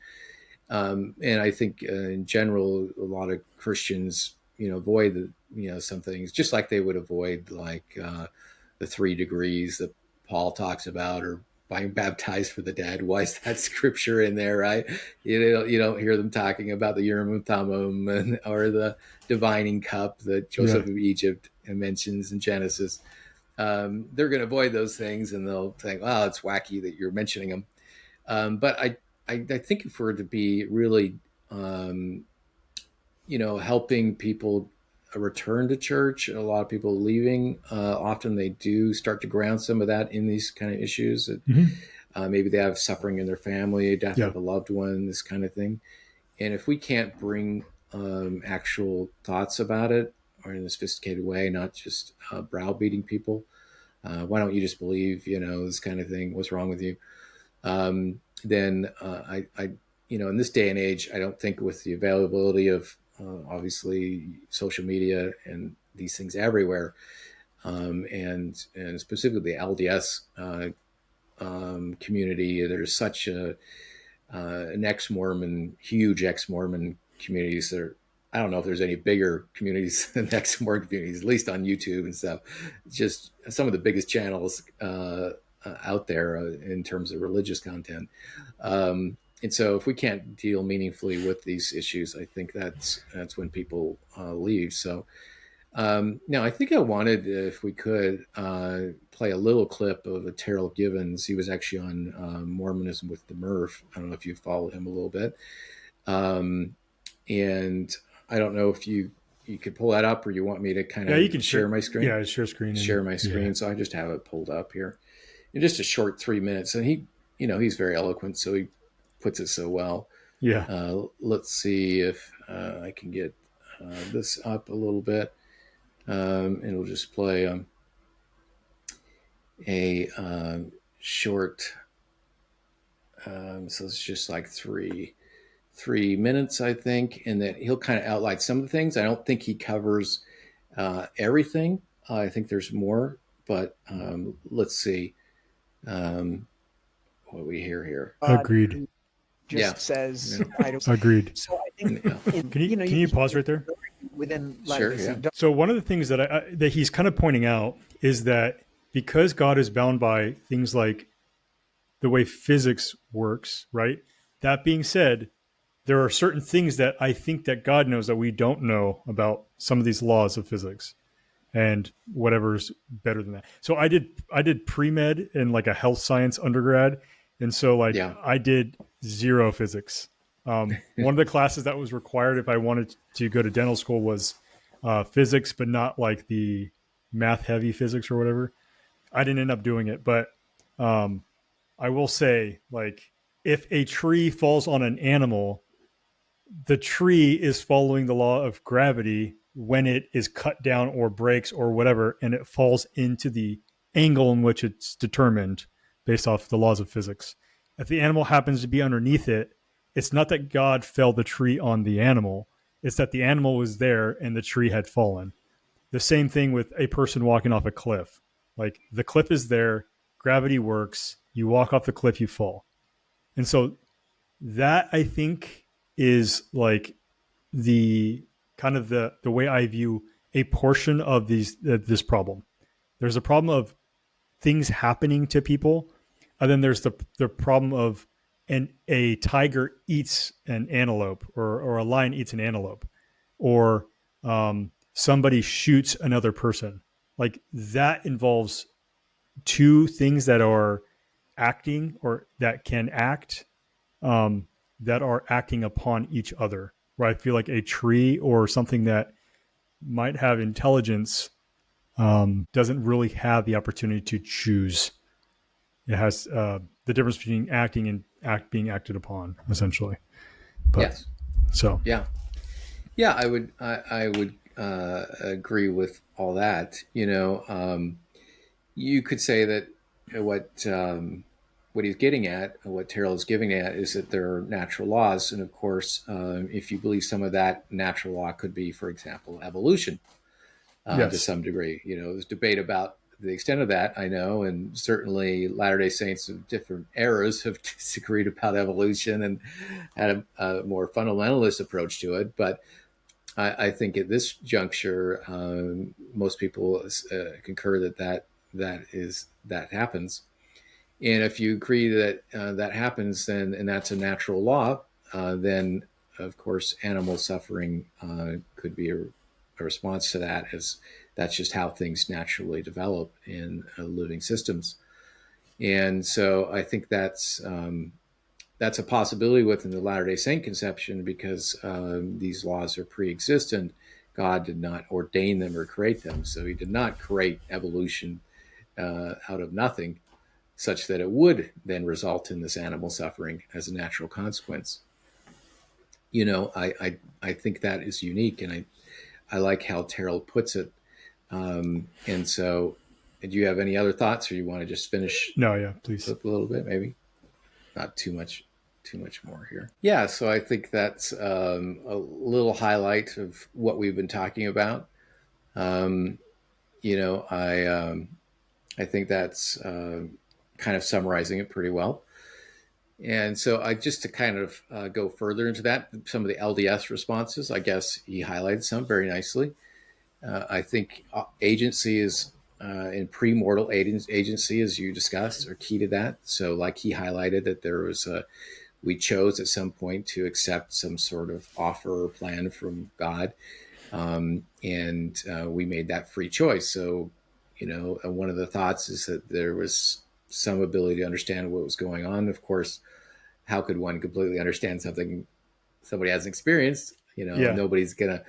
And I think in general, a lot of Christians, avoid some things, just like they would avoid like the 3 degrees that Paul talks about, or being baptized for the dead. Why is that scripture in there, right? You don't hear them talking about the Urim Thummim or the divining cup that Joseph of Egypt mentions in Genesis. they're going to avoid those things, and they'll think, "Wow, it's wacky that you're mentioning them." But I think if we're to be really, helping people return to church, a lot of people leaving, often they do start to ground some of that in these kind of issues. Maybe they have suffering in their family, death of a loved one, this kind of thing. And if we can't bring actual thoughts about it, or in a sophisticated way, not just browbeating people, why don't you just believe, this kind of thing? What's wrong with you? Then in this day and age, I don't think with the availability of obviously social media and these things everywhere, and specifically the LDS community, there's such an ex-Mormon, huge ex-Mormon communities. I don't know if there's any bigger communities than ex-Mormon communities, at least on YouTube and stuff. Just some of the biggest channels out there in terms of religious content. And so if we can't deal meaningfully with these issues, I think that's when people leave. So now I think I wanted, if we could, play a little clip of a Terrell Givens. He was actually on Mormonism with the Murph. I don't know if you followed him a little bit. And I don't know if you could pull that up, or you want me to kind of you can share my screen. Yeah, share screen. Share my screen. Yeah. So I just have it pulled up here in just a short 3 minutes. And he's very eloquent, so he puts it so well. Yeah. Let's see if I can get this up a little bit. And we'll just play a short. So it's just like three minutes, I think, and that he'll kind of outline some of the things. I don't think he covers everything. I think there's more, but let's see what we hear here. Agreed. Says I don't. Agreed. So I think can you pause right there? Within sure, yeah. So one of the things that he's kind of pointing out is that because God is bound by things like the way physics works, right? That being said, there are certain things that I think that God knows that we don't know about some of these laws of physics and whatever's better than that. So I did pre-med in like a health science undergrad. And so I did zero physics. One of the classes that was required if I wanted to go to dental school was physics, but not like the math heavy physics or whatever. I didn't end up doing it, but I will say, like, if a tree falls on an animal, the tree is following the law of gravity when it is cut down or breaks or whatever, and it falls into the angle in which it's determined based off the laws of physics. If the animal happens to be underneath it, it's not that God felled the tree on the animal. It's that the animal was there and the tree had fallen. The same thing with a person walking off a cliff. Like, the cliff is there, gravity works, you walk off the cliff, you fall. And so that, I think, is like the kind of the way I view a portion of this problem. There's a problem of things happening to people, and then there's the problem of a tiger eats an antelope, or a lion eats an antelope, or somebody shoots another person. Like, that involves two things that are acting, or that can act, that are acting upon each other. Where I feel like a tree or something that might have intelligence doesn't really have the opportunity to choose. It has the difference between acting and being acted upon, essentially. But, yes. So yeah, I would agree with all that. You could say that what he's getting at, what Terrell is getting at, is that there are natural laws, and of course, if you believe some of that natural law could be, for example, evolution, to some degree. There's debate about the extent of that, I know, and certainly Latter-day Saints of different eras have disagreed about evolution and had a more fundamentalist approach to it. But I think at this juncture, most people concur that happens. And if you agree that that happens, then, and that's a natural law, then of course animal suffering could be a response to that, as that's just how things naturally develop in living systems. And so I think that's a possibility within the Latter-day Saint conception, because these laws are pre-existent. God did not ordain them or create them. So he did not create evolution out of nothing, such that it would then result in this animal suffering as a natural consequence. I think that is unique, and I like how Terrell puts it. And so, do you have any other thoughts, or you want to just finish? No, yeah, please. A little bit, maybe. Not too much more here. Yeah, so I think that's a little highlight of what we've been talking about. I think that's kind of summarizing it pretty well. And so just to kind of go further into that, some of the LDS responses, I guess he highlighted some very nicely. I think agency is in premortal agency, as you discussed, are key to that. So like he highlighted that we chose at some point to accept some sort of offer or plan from God. And we made that free choice. So, one of the thoughts is that there was some ability to understand what was going on. Of course, how could one completely understand something somebody hasn't experienced? Nobody's gonna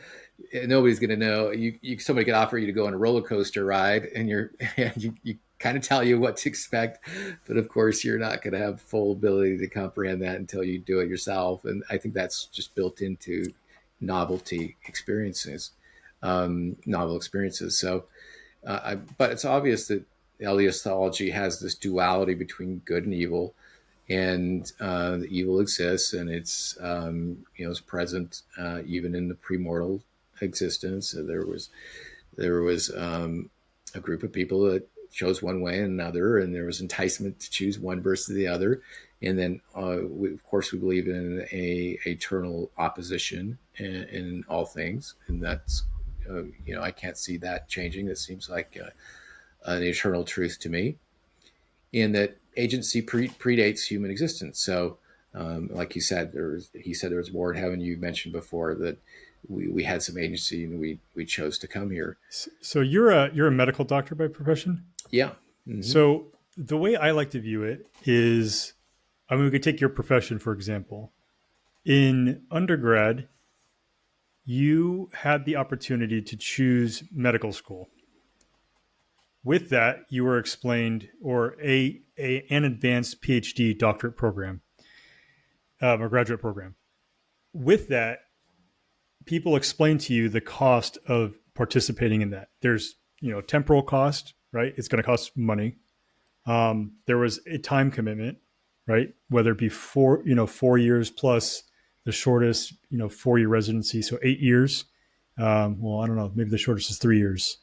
know. Somebody could offer you to go on a roller coaster ride, and you kind of tell you what to expect, but of course you're not going to have full ability to comprehend that until you do it yourself. And I think that's just built into novelty experiences, novel experiences. So, but it's obvious that LDS theology has this duality between good and evil. And the evil exists, and it's it's present even in the premortal existence. So there was a group of people that chose one way and another, and there was enticement to choose one versus the other. And then, we believe in a eternal opposition in all things, and that's I can't see that changing. That seems like an eternal truth to me. In that agency predates human existence. So, like you said, there was war in heaven. You mentioned before that we had some agency, and we chose to come here. So you're a medical doctor by profession? Yeah. Mm-hmm. So the way I like to view it is, we could take your profession, for example. In undergrad, you had the opportunity to choose medical school. With that, you were explained, or an advanced PhD doctorate program, or graduate program. With that, people explain to you the cost of participating in that. There's, temporal cost, right? It's going to cost money. There was a time commitment, right? Whether it be 4 years plus the shortest, 4-year residency. So 8 years. Well, I don't know. Maybe the shortest is 3 years.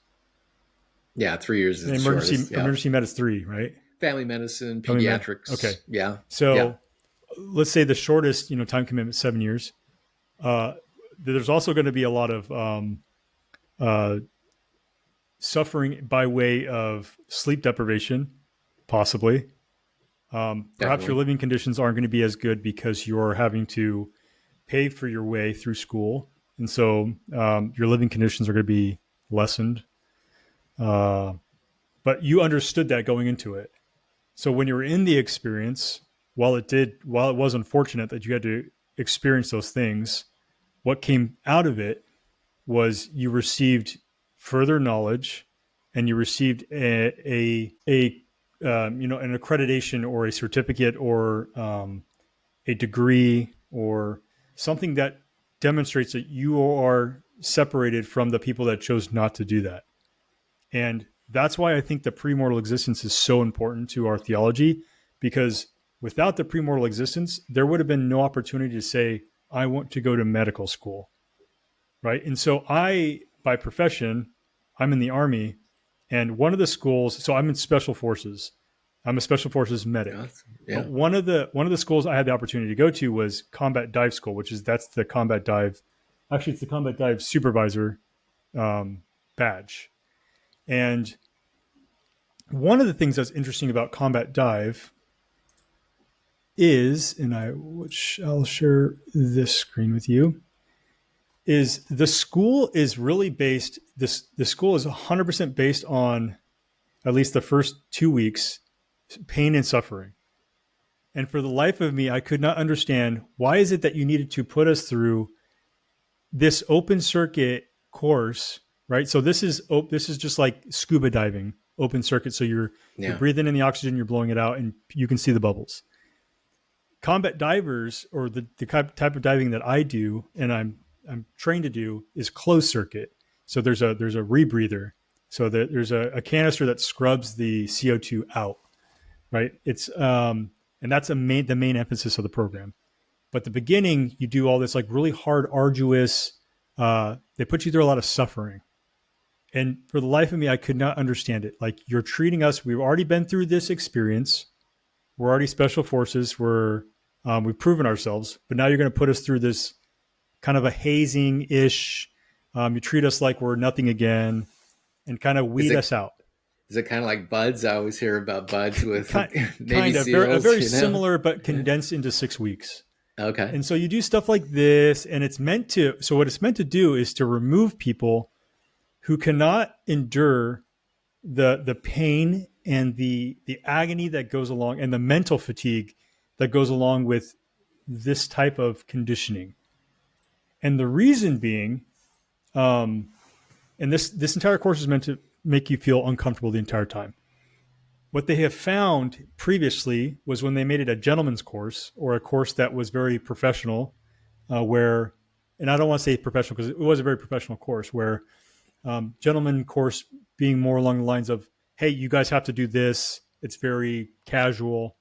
Yeah, 3 years is emergency med is 3, right? Family medicine, pediatrics. Okay. Yeah. So let's say the shortest, time commitment, 7 years. There's also going to be a lot of suffering by way of sleep deprivation, possibly. Perhaps your living conditions aren't going to be as good because you're having to pay for your way through school. And so your living conditions are going to be lessened. But you understood that going into it. So when you were in the experience, while it was unfortunate that you had to experience those things, what came out of it was you received further knowledge, and you received an accreditation or a certificate or a degree or something that demonstrates that you are separated from the people that chose not to do that. And that's why I think the premortal existence is so important to our theology, because without the premortal existence, there would have been no opportunity to say, I want to go to medical school, right? And so by profession, I'm in the Army, and one of the schools, so I'm in Special Forces. I'm a Special Forces medic. Yeah. But one of the schools I had the opportunity to go to was Combat Dive School, that's the Combat Dive. Actually, it's the Combat Dive Supervisor badge. And one of the things that's interesting about Combat Dive is, which I'll share this screen with you, is the school is really based, the school is 100% based on, at least the first 2 weeks, pain and suffering. And for the life of me, I could not understand, why is it that you needed to put us through this open circuit course, right? So this is just like scuba diving, open circuit. So you're breathing in the oxygen, you're blowing it out, and you can see the bubbles. Combat divers, or the type of diving that I do and I'm trained to do, is closed circuit. So there's a rebreather. So there's a canister that scrubs the CO2 out, right? It's and that's the main emphasis of the program. But the beginning, you do all this like really hard, arduous. They put you through a lot of suffering, and for the life of me, I could not understand it. Like, you're treating us. We've already been through this experience. We're already special forces. We've proven ourselves, but now you're going to put us through this kind of a hazing-ish. You treat us like we're nothing again, and kind of weed us out. Is it kind of like buds? I always hear about buds with Navy SEALs. Very similar, but condensed into 6 weeks. Okay. And so you do stuff like this, and what it's meant to do is to remove people who cannot endure the pain and the agony that goes along, and the mental fatigue that goes along with this type of conditioning. And the reason being, and this entire course is meant to make you feel uncomfortable the entire time. What they have found previously was, when they made it a gentleman's course, or a course that was very professional, where, and I don't want to say professional because it was a very professional course, where gentleman course being more along the lines of, hey, you guys have to do this. It's very casual.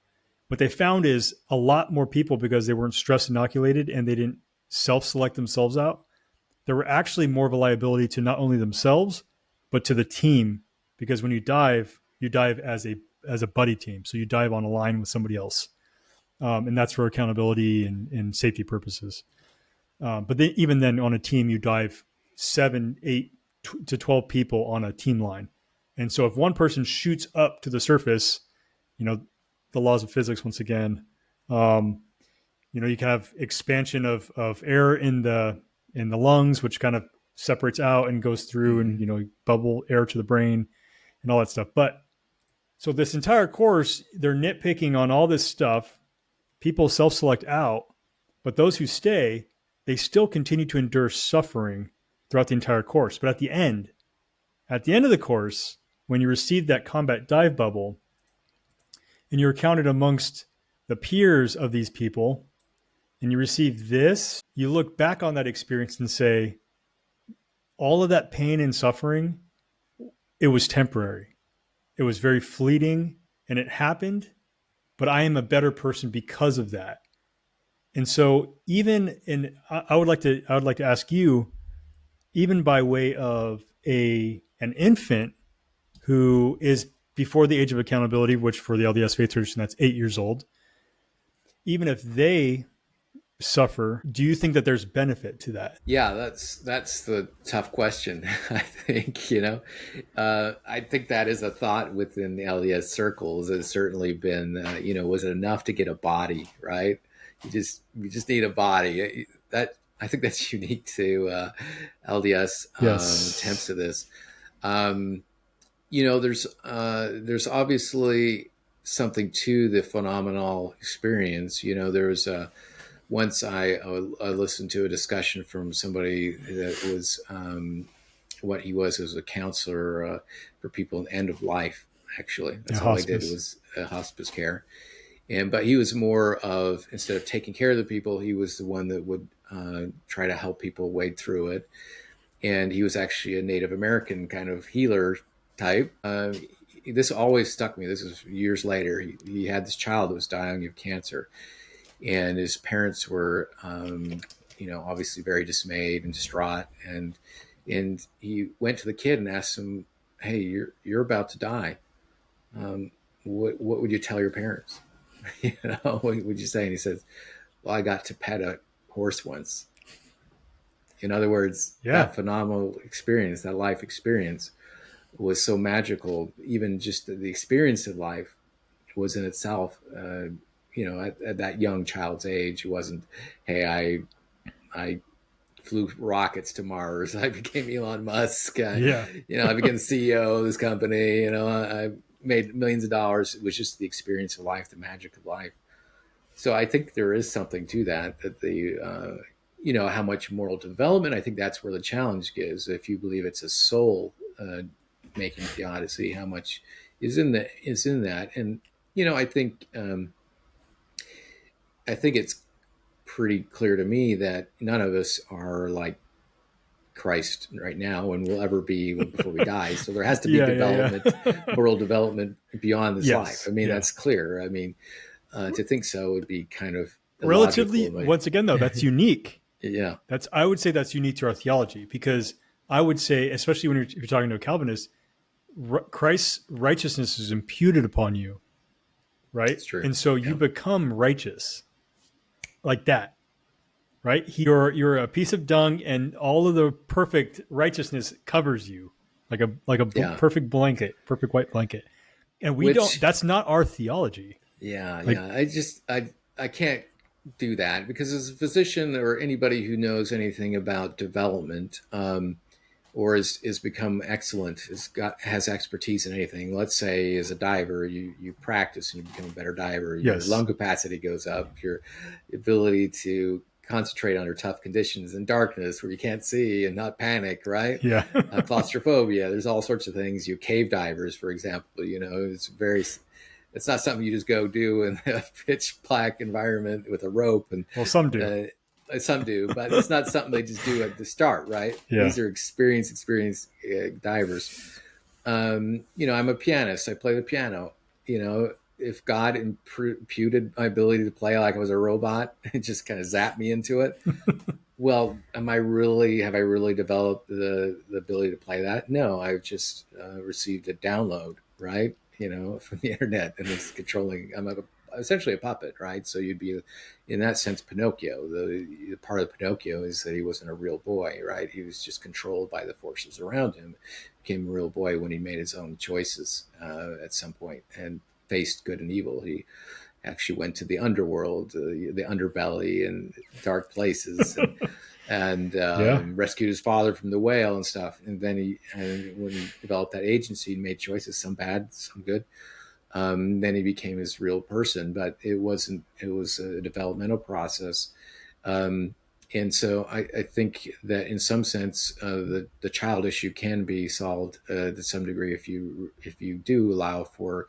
What they found is a lot more people, because they weren't stress inoculated and they didn't self-select themselves out, there were actually more of a liability to not only themselves, but to the team. Because when you dive as a buddy team. So you dive on a line with somebody else. And that's for accountability and safety purposes. But then, even then, on a team, you dive 7, 8 to 12 people on a team line. And so if one person shoots up to the surface, the laws of physics, once again, you can have expansion of air in the lungs, which kind of separates out and goes through, and, bubble air to the brain and all that stuff. But so this entire course, they're nitpicking on all this stuff. People self-select out, but those who stay, they still continue to endure suffering throughout the entire course. But at the end of the course, when you receive that combat dive bubble, and you're counted amongst the peers of these people, and you receive this, you look back on that experience and say, all of that pain and suffering, it was temporary. It was very fleeting, and it happened, but I am a better person because of that. And so I would like to ask you, even by way of an infant who is before the age of accountability, which for the LDS faith tradition, that's 8 years old, even if they suffer, do you think that there's benefit to that? Yeah, that's the tough question. I think, I think that is a thought within the LDS circles. It's certainly been, was it enough to get a body, right? You just need a body. That, I think that's unique to LDS attempts of this. There's obviously something to the phenomenal experience. There's once I listened to a discussion from somebody that was what he was as a counselor for people in end of life. Actually, that's all hospice. I did was hospice care. But he was more of, instead of taking care of the people, he was the one that would try to help people wade through it. And he was actually a Native American kind of healer type. This always stuck me. This is years later. He had this child that was dying of cancer, and his parents were, obviously very dismayed and distraught. And he went to the kid and asked him, "Hey, you're about to die. What would you tell your parents? What would you say?" And he says, "Well, I got to pet a horse once." In other words, that phenomenal experience, that life experience, was so magical. Even just the experience of life was in itself, at that young child's age, it wasn't, "Hey, I flew rockets to Mars. I became Elon Musk. Yeah. I became the CEO of this company. I made millions of dollars. It was just the experience of life, the magic of life. So I think there is something to that the, how much moral development, I think that's where the challenge is. If you believe it's a soul making theodicy, how much is in that. And, I think it's pretty clear to me that none of us are like Christ right now and will ever be before we die. So there has to be moral development beyond this life. I mean, that's clear. I mean, to think so would be kind of relatively, once again, though, that's unique. Yeah. I would say that's unique to our theology, because I would say, especially when you're talking to a Calvinist, Christ's righteousness is imputed upon you, right? That's true. And so you become righteous like that, right? You're a piece of dung, and all of the perfect righteousness covers you like a perfect blanket, perfect white blanket. And that's not our theology. Yeah. I can't do that, because as a physician or anybody who knows anything about development, or is become excellent, has expertise in anything. Let's say as a diver, you practice and you become a better diver. Your lung capacity goes up. Your ability to concentrate under tough conditions in darkness where you can't see and not panic, right? Yeah. Claustrophobia. There's all sorts of things. Cave divers, for example, it's not something you just go do in a pitch black environment with a rope. And some do. Some do, but it's not something they just do at the start, right? Yeah. These are experienced divers. I'm a pianist. I play the piano. If God imputed my ability to play like I was a robot and just kind of zapped me into it, well, have I really developed the ability to play that? No, I've just received a download, right? From the internet, and it's controlling. I'm essentially a puppet, right? So you'd be, in that sense, Pinocchio. The part of Pinocchio is that he wasn't a real boy, right? He was just controlled by the forces around him. Became a real boy when he made his own choices at some point and faced good and evil. He actually went to the underworld, the underbelly, and dark places, and rescued his father from the whale and stuff. And then when he developed that agency, he made choices, some bad, some good. Then he became his real person, but it was a developmental process. And so I think that in some sense, the child issue can be solved to some degree if you do allow for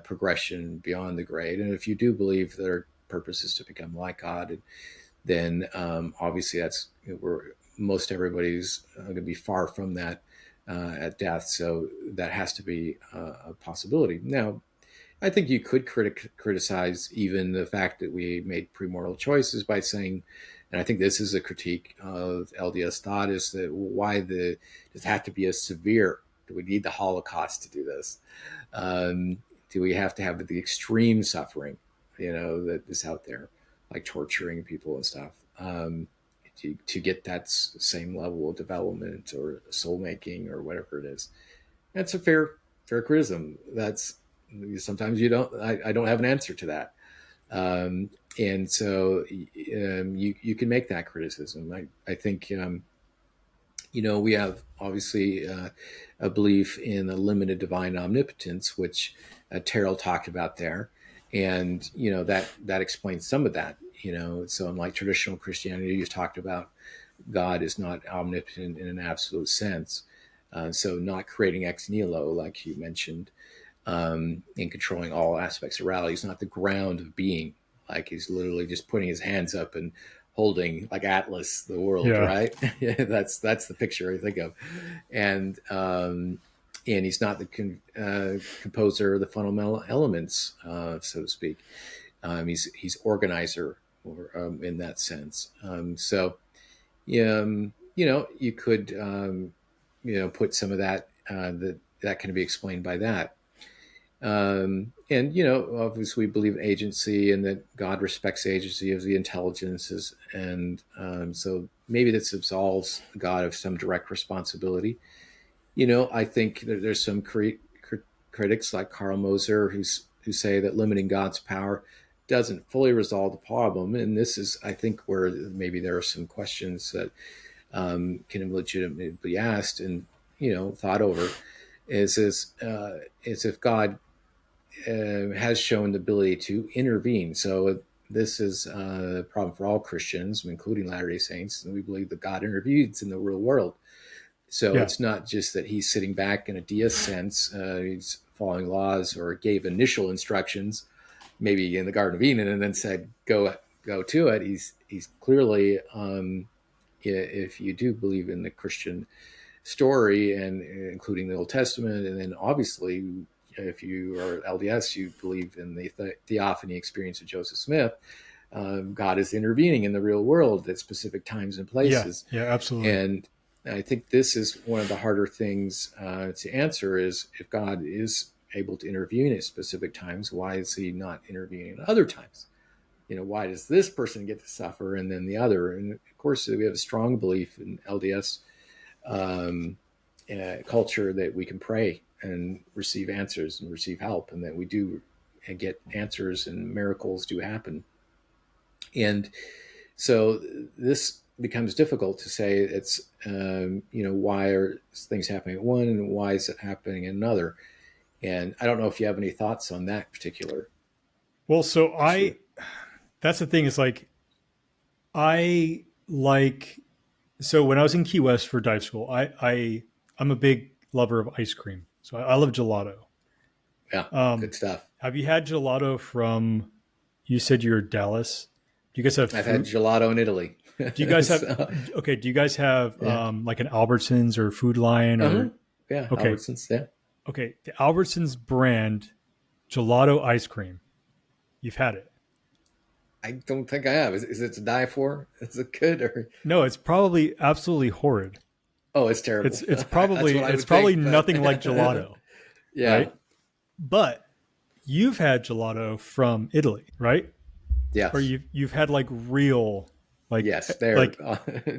progression beyond the grade. And if you do believe their purpose is to become like God, then obviously that's where most everybody's going to be far from that at death. So that has to be a possibility. Now, I think you could criticize even the fact that we made premortal choices by saying, and I think this is a critique of LDS thought, is that why does it have to be as severe? Do we need the Holocaust to do this? Do we have to have the extreme suffering, that is out there, like torturing people and stuff, to get that same level of development or soul making or whatever it is? That's a fair criticism. Sometimes I don't have an answer to that. And so you can make that criticism. I think, we have obviously a belief in a limited divine omnipotence, which Terrell talked about there. And, that explains some of that, so unlike traditional Christianity, you've talked about God is not omnipotent in an absolute sense. So not creating ex nihilo, like you mentioned, in controlling all aspects of reality. He's not the ground of being, like he's literally just putting his hands up and holding, like Atlas, the world, right? That's the picture I think of. And he's not the composer of the fundamental elements, so to speak. He's organizer, or in that sense. So you could put some of that that can be explained by that. And, obviously we believe in agency and that God respects the agency of the intelligences. And so maybe this absolves God of some direct responsibility. I think that there's some critics like Karl Moser who say that limiting God's power doesn't fully resolve the problem. And this is, I think, where maybe there are some questions that can legitimately be asked and, thought over, is if God has shown the ability to intervene. So this is a problem for all Christians, including Latter-day Saints, and we believe that God intervenes in the real world. So it's not just that he's sitting back in a deist sense, he's following laws or gave initial instructions, maybe in the Garden of Eden, and then said, go to it. He's clearly, if you do believe in the Christian story, and including the Old Testament, and then obviously if you are LDS, you believe in the theophany experience of Joseph Smith, God is intervening in the real world at specific times and places. Yeah, absolutely. And I think this is one of the harder things to answer, is if God is able to intervene at specific times, why is he not intervening at other times? Why does this person get to suffer and then the other? And of course, we have a strong belief in LDS culture that we can pray and receive answers and receive help, and that we do get answers and miracles do happen. And so this becomes difficult to say it's, why are things happening at one and why is it happening at another? And I don't know if you have any thoughts on that particular. Well, so that's the thing, is so when I was in Key West for dive school, I'm a big lover of ice cream. So I love gelato. Yeah, good stuff. Have you had gelato from, you said you're Dallas? Do you guys have I've had gelato in Italy. Do you guys have, do you guys have like an Albertsons or Food Lion? Or, Yeah, okay. Albertsons, yeah. Okay, the Albertsons brand gelato ice cream. You've had it? I don't think I have. Is it to die for? Is it good or? No, it's probably absolutely horrid. Oh, it's terrible. It's probably nothing like gelato. Yeah. Right? But you've had gelato from Italy, right? Yes. Or you've had like real, like, yes, there. Like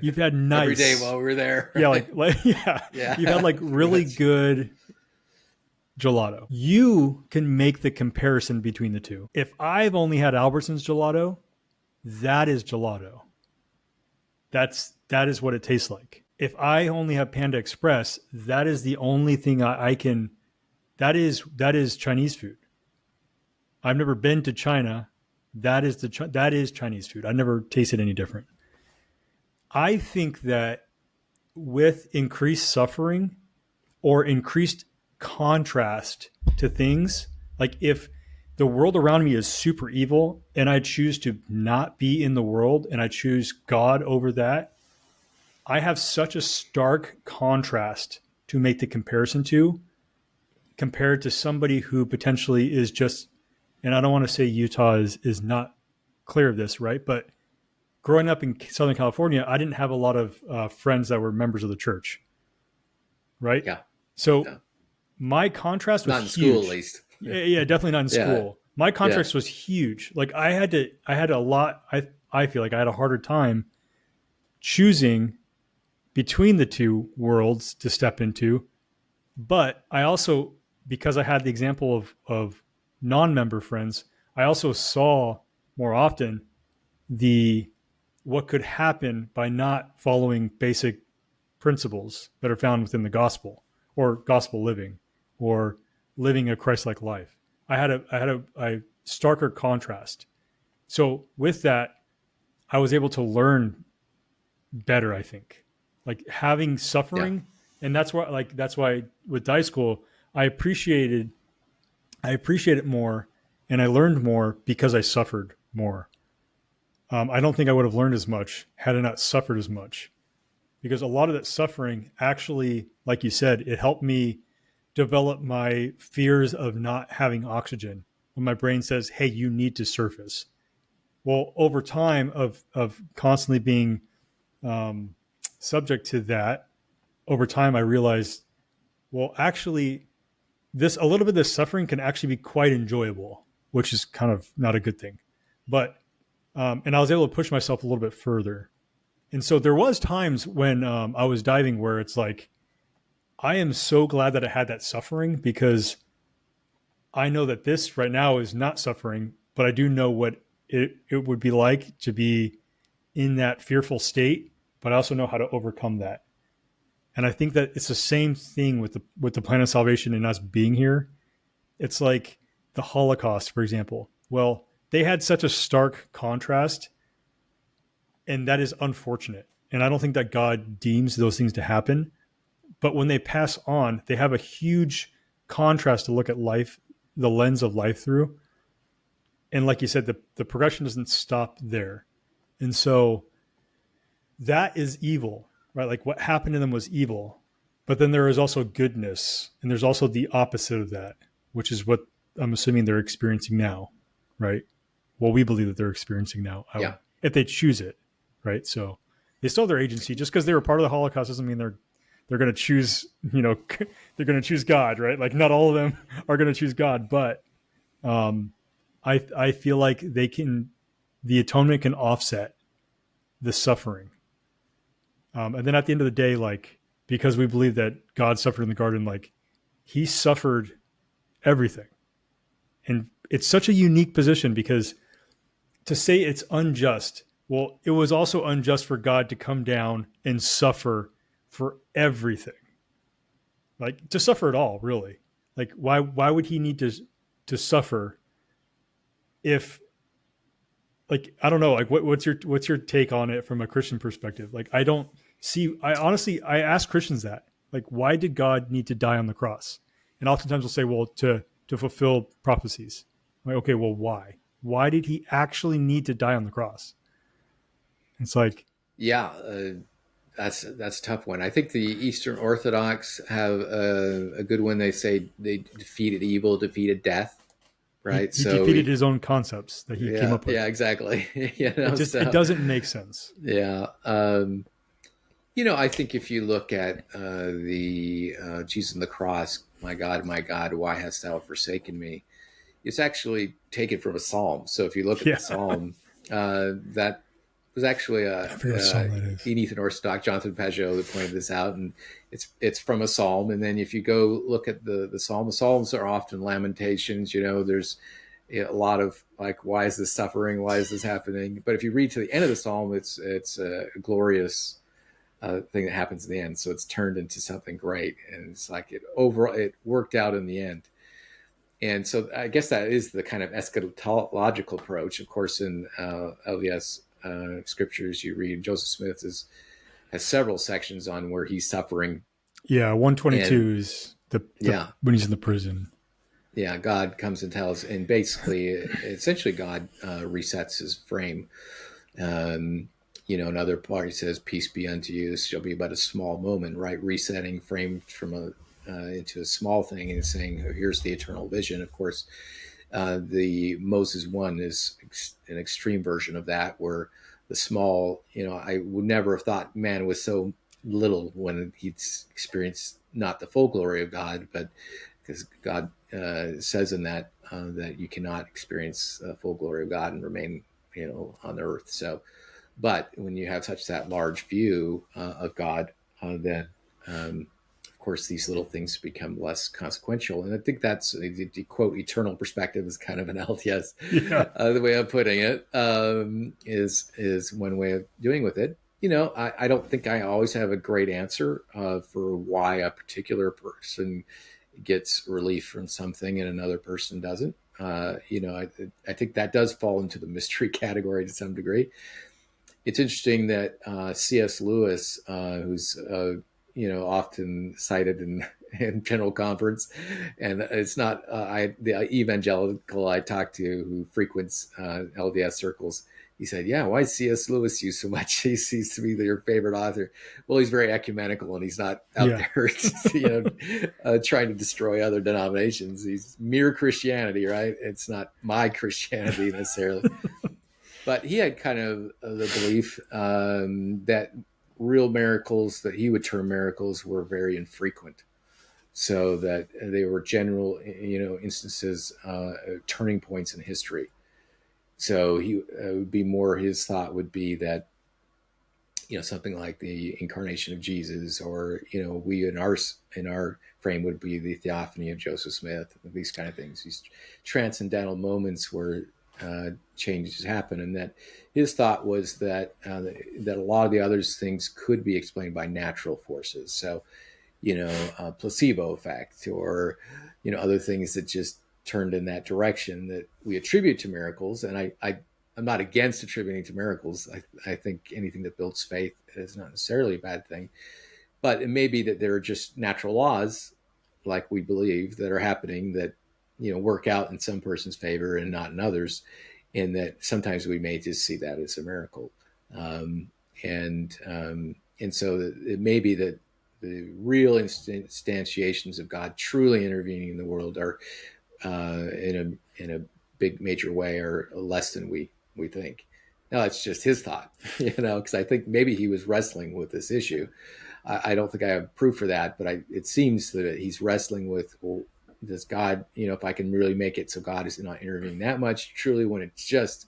you've had nice every day while we were there. Yeah, yeah. You've had like really good gelato. You can make the comparison between the two. If I've only had Albertsons gelato, that is gelato. That is what it tastes like. If I only have Panda Express, that is the only thing I can. That is Chinese food. I've never been to China. That is Chinese food. I never tasted any different. I think that with increased suffering or increased contrast to things, like if the world around me is super evil and I choose to not be in the world and I choose God over that, I have such a stark contrast to make the comparison to, compared to somebody who potentially is just, and I don't want to say Utah is not clear of this, right? But growing up in Southern California, I didn't have a lot of friends that were members of the church, right? Yeah. So my contrast was not in huge. School, at least. Yeah, definitely not in school. My contrast was huge. Like I had a lot. I feel like I had a harder time choosing between the two worlds to step into. But I also, because I had the example of non-member friends, I also saw more often what could happen by not following basic principles that are found within the gospel or gospel living or living a Christ-like life. I had a starker contrast. So with that, I was able to learn better, I think. Like having suffering, and that's why with dive school, I appreciate it more, and I learned more because I suffered more. I don't think I would have learned as much had I not suffered as much, because a lot of that suffering actually, like you said, it helped me develop my fears of not having oxygen when my brain says, hey, you need to surface. Well, over time of constantly being subject to that, over time I realized, well, actually, a little bit of this suffering can actually be quite enjoyable, which is kind of not a good thing. But and I was able to push myself a little bit further. And so there was times when I was diving where it's like, I am so glad that I had that suffering, because I know that this right now is not suffering, but I do know what it would be like to be in that fearful state, but I also know how to overcome that. And I think that it's the same thing with the plan of salvation and us being here. It's like the Holocaust, for example. Well, they had such a stark contrast, and that is unfortunate. And I don't think that God deems those things to happen. But when they pass on, they have a huge contrast to look at life, the lens of life through. And like you said, the progression doesn't stop there. And so that is evil, right? Like what happened to them was evil. But then there is also goodness. And there's also the opposite of that, which is what I'm assuming they're experiencing now, right? Well, we believe that they're experiencing now. Yeah. If they choose it, right? So they still have their agency. Just because they were part of the Holocaust doesn't mean they're going to choose, they're going to choose God, right? Like not all of them are going to choose God, but I feel like the atonement can offset the suffering. And then at the end of the day, like, because we believe that God suffered in the garden, like he suffered everything. And it's such a unique position because to say it's unjust, well, it was also unjust for God to come down and suffer for everything. Like to suffer at all, really. Like why would he need to suffer if, like, I don't know, like what's your take on it from a Christian perspective? Like I honestly ask Christians that. Like, why did God need to die on the cross? And oftentimes we'll say, well, to fulfill prophecies. I'm like, okay, well, why? Why did he actually need to die on the cross? It's like, yeah, that's a tough one. I think the Eastern Orthodox have a good one. They say they defeated evil, defeated death, right? He defeated his own concepts that he came up with. Yeah, exactly. It doesn't make sense. Yeah. I think if you look at the Jesus on the cross, my God, why hast thou forsaken me? It's actually taken from a psalm. So if you look at the psalm, that was actually an Eastern Orthodox, Jonathan Pajot, that pointed this out, and it's from a psalm. And then if you go look at the psalm, the psalms are often lamentations. There's a lot of like, why is this suffering? Why is this happening? But if you read to the end of the psalm, it's a glorious thing that happens in the end. So it's turned into something great, and it's like it worked out in the end. And so I guess that is the kind of eschatological approach. Of course, in LDS scriptures, you read Joseph Smith has several sections on where he's suffering. Yeah, 122 is when he's in the prison. Yeah, God comes and tells, and basically, essentially, God resets his frame. Another part, he says, "Peace be unto you. This shall be but a small moment," right? Resetting, framed from into a small thing, and saying, "Here's the eternal vision." Of course, the Moses 1 is an extreme version of that, where the small, I would never have thought man was so little when he'd experienced not the full glory of God, but because God says in that that you cannot experience full glory of God and remain, on the earth. So, but when you have such that large view of God, then of course these little things become less consequential. And I think that's the quote eternal perspective is kind of an LDS. The way I'm putting it is one way of doing with it. I don't think I always have a great answer for why a particular person gets relief from something and another person doesn't. I think that does fall into the mystery category to some degree. It's interesting that C.S. Lewis, who's often cited in General Conference, and it's not the evangelical I talk to who frequents LDS circles. He said, "Yeah, why is C.S. Lewis used so much? He seems to be your favorite author." Well, he's very ecumenical, and he's not out there, trying to destroy other denominations. He's mere Christianity, right? It's not my Christianity necessarily. But he had kind of the belief that real miracles, that he would term miracles, were very infrequent. So that they were general, instances, turning points in history. So he would be more, his thought would be that, something like the incarnation of Jesus, or, we in our frame would be the theophany of Joseph Smith, these kind of things, these transcendental moments where changes happen, and that his thought was that that a lot of the other things could be explained by natural forces. So, placebo effect, or other things that just turned in that direction that we attribute to miracles. And I'm not against attributing to miracles. I think anything that builds faith is not necessarily a bad thing, but it may be that there are just natural laws, like we believe, that are happening that work out in some person's favor and not in others, and that sometimes we may just see that as a miracle. And so it may be that the real instantiations of God truly intervening in the world are in a big major way are less than we think. Now, it's just his thought, because I think maybe he was wrestling with this issue. I don't think I have proof for that, but it seems that he's wrestling with, well, does God, if I can really make it so God is not intervening that much, truly, when it just,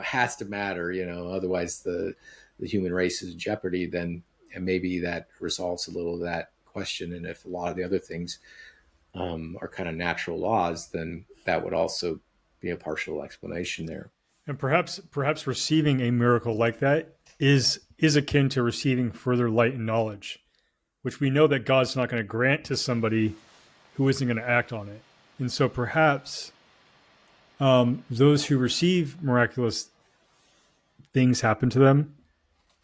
has to matter, otherwise the human race is in jeopardy, then and maybe that resolves a little of that question. And if a lot of the other things are kind of natural laws, then that would also be a partial explanation there. And perhaps receiving a miracle like that is akin to receiving further light and knowledge, which we know that God's not going to grant to somebody who isn't going to act on it. And so perhaps those who receive miraculous things happen to them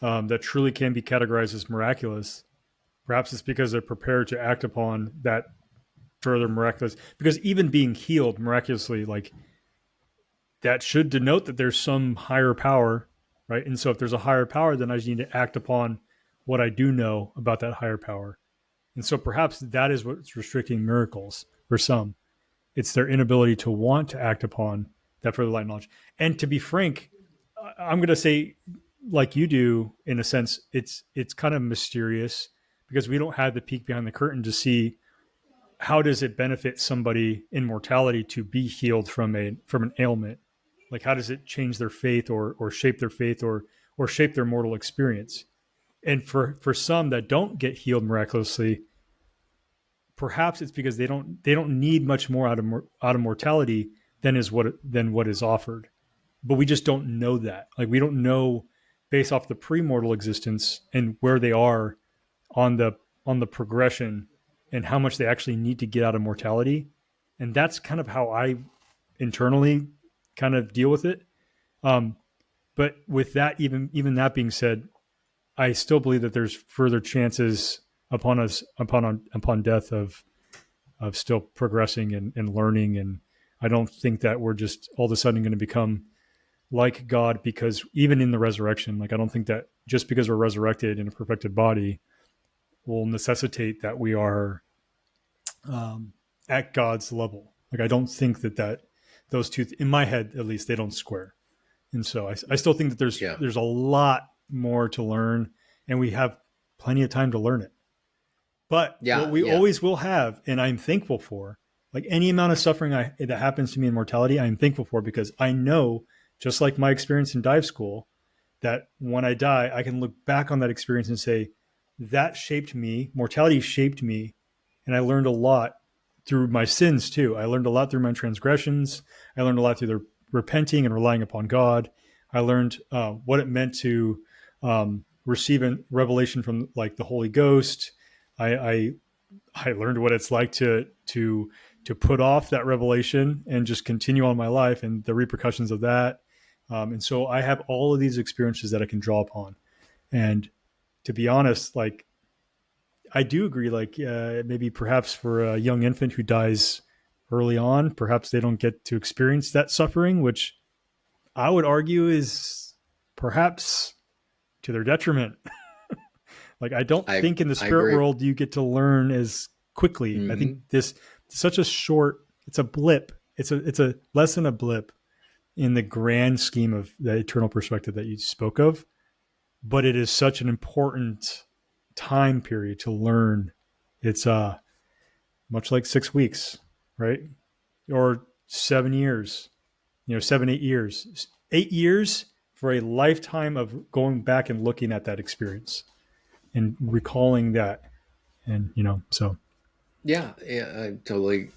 that truly can be categorized as miraculous, perhaps it's because they're prepared to act upon that further miraculous. Because even being healed miraculously, like, that should denote that there's some higher power, right? And so if there's a higher power, then I just need to act upon what I do know about that higher power. And so perhaps that is what's restricting miracles for some. It's their inability to want to act upon that further light knowledge. And to be frank, I'm going to say, like you do, in a sense, it's kind of mysterious because we don't have the peek behind the curtain to see how does it benefit somebody in mortality to be healed from an ailment. Like, how does it change their faith or shape their faith or shape their mortal experience? And for some that don't get healed miraculously, perhaps it's because they don't need much more out of mortality than what is offered. But we just don't know that. Like, we don't know based off the premortal existence and where they are on the progression and how much they actually need to get out of mortality. And that's kind of how I internally kind of deal with it. But with that, even that being said, I still believe that there's further chances upon death of still progressing and learning. And I don't think that we're just all of a sudden going to become like God, because even in the resurrection, like, I don't think that just because we're resurrected in a perfected body will necessitate that we are at God's level. Like, I don't think that those two, in my head at least, they don't square. And so I still think that there's a lot more to learn, and we have plenty of time to learn it. But what we always will have, and I'm thankful for, like, any amount of suffering that happens to me in mortality, I'm thankful for, because I know, just like my experience in dive school, that when I die, I can look back on that experience and say, that shaped me, mortality shaped me, and I learned a lot through my sins too. I learned a lot through my transgressions. I learned a lot through the repenting and relying upon God. I learned what it meant to receive a revelation from, like, the Holy Ghost. I learned what it's like to put off that revelation and just continue on my life and the repercussions of that. And so I have all of these experiences that I can draw upon. And to be honest, like, I do agree, like, maybe perhaps for a young infant who dies early on, perhaps they don't get to experience that suffering, which I would argue is perhaps to their detriment. Like, I don't think in the spirit world you get to learn as quickly. Mm-hmm. I think this such a short, it's a blip. It's a less than a blip in the grand scheme of the eternal perspective that you spoke of. But it is such an important time period to learn. It's much like 6 weeks, right? Or 7 years, 7, 8 years. 8 years for a lifetime of going back and looking at that experience and recalling that. And, so. Yeah, I totally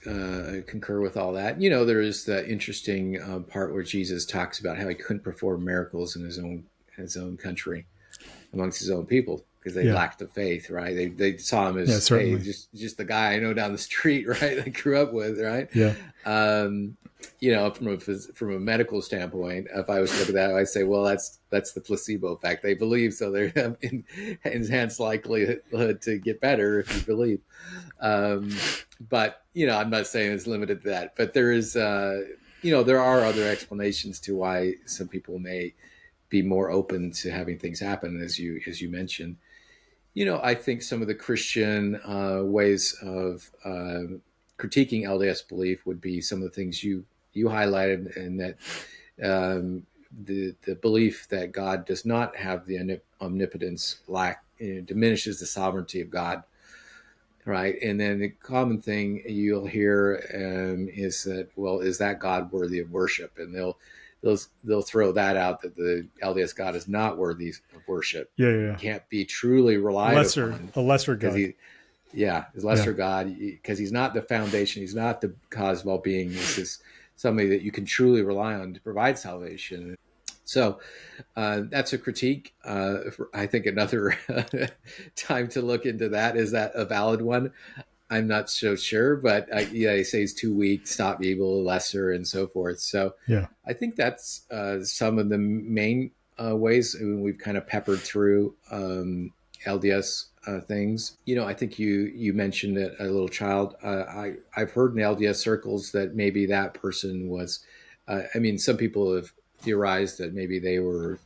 concur with all that. You know, there is the interesting part where Jesus talks about how he couldn't perform miracles in his own country, amongst his own people, because they Yeah. lacked the faith, right? They saw him Yeah, as, hey, certainly. just the guy I know down the street, right? I grew up with, right? Yeah. Um, you know, from a medical standpoint, if I was to look at that, I'd say, well, that's the placebo effect. They believe, so they have enhanced likelihood to get better if you believe. Um, but you know, I'm not saying it's limited to that, but there is, you know, there are other explanations to why some people may be more open to having things happen, as you mentioned. You know, I think some of the Christian ways of critiquing LDS belief would be some of the things you highlighted, and that the belief that God does not have the omnipotence diminishes the sovereignty of God, right? And then the common thing you'll hear is that, well, is that God worthy of worship? And they'll throw that out, that the LDS God is not worthy of worship. Yeah. He Yeah. can't be truly relied upon A lesser because God. his Yeah. lesser God, because he's not the foundation, he's not the cause of all being. This is somebody that you can truly rely on to provide salvation. So that's a critique. I think another time to look into that, is that a valid one? I'm not so sure, but yeah, he says 2 weeks, stop evil, lesser, and so forth. So Yeah. I think that's some of the main ways we've kind of peppered through LDS things. You know, I think you mentioned that a little child. I've heard in LDS circles that maybe that person was. I mean, some people have theorized that maybe they were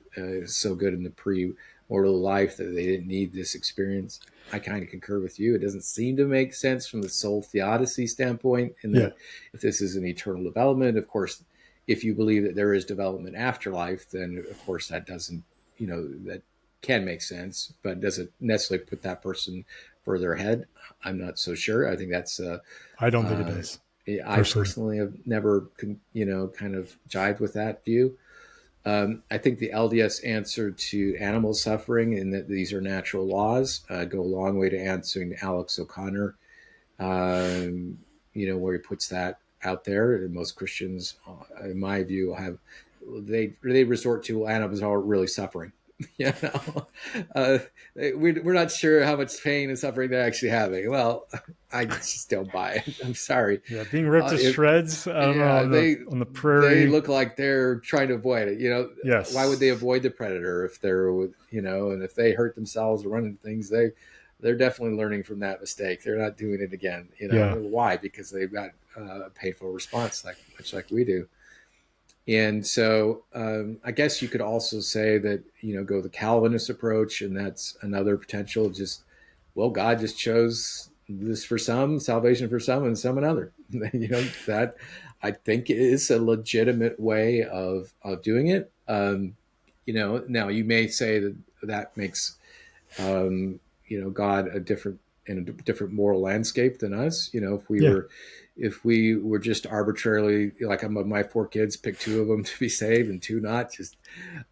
so good in the pre-mortal life that they didn't need this experience. I kind of concur with you. It doesn't seem to make sense from the soul theodicy standpoint, in Yeah. that if this is an eternal development, of course, if you believe that there is development after life, then of course that doesn't, you know, that can make sense, but doesn't necessarily put that person further ahead. I'm not so sure. I think that's I don't think it uh, does, I personally. personally have never, you know, kind of jived with that view. I think the LDS answer to animal suffering, and that these are natural laws, go a long way to answering Alex O'Connor, you know, where he puts that out there. And most Christians, in my view, have they resort to animals are really suffering. You know, we're not sure how much pain and suffering they're actually having. Well, I just don't buy it. I'm sorry. Yeah, being ripped to If shreds. I don't know, Yeah, on the they prairie. look like they're trying to avoid it. You know, why would they Yes. avoid the predator if they're with, you know, and if they hurt themselves or run into things, they're definitely learning from that mistake. They're not doing it again. You know, Yeah. why? Because they've got a painful response, much like we do. And so I guess you could also say that, you know, go the Calvinist approach, and that's another potential. Just, well, God just chose this for some, salvation for some, and some another. You know, that I think is a legitimate way of doing it. You know, now you may say that that makes you know, God in a different moral landscape than us. You know, Yeah. if we were just arbitrarily, like, I'm of my 4 kids, pick 2 of them to be saved and 2 not, just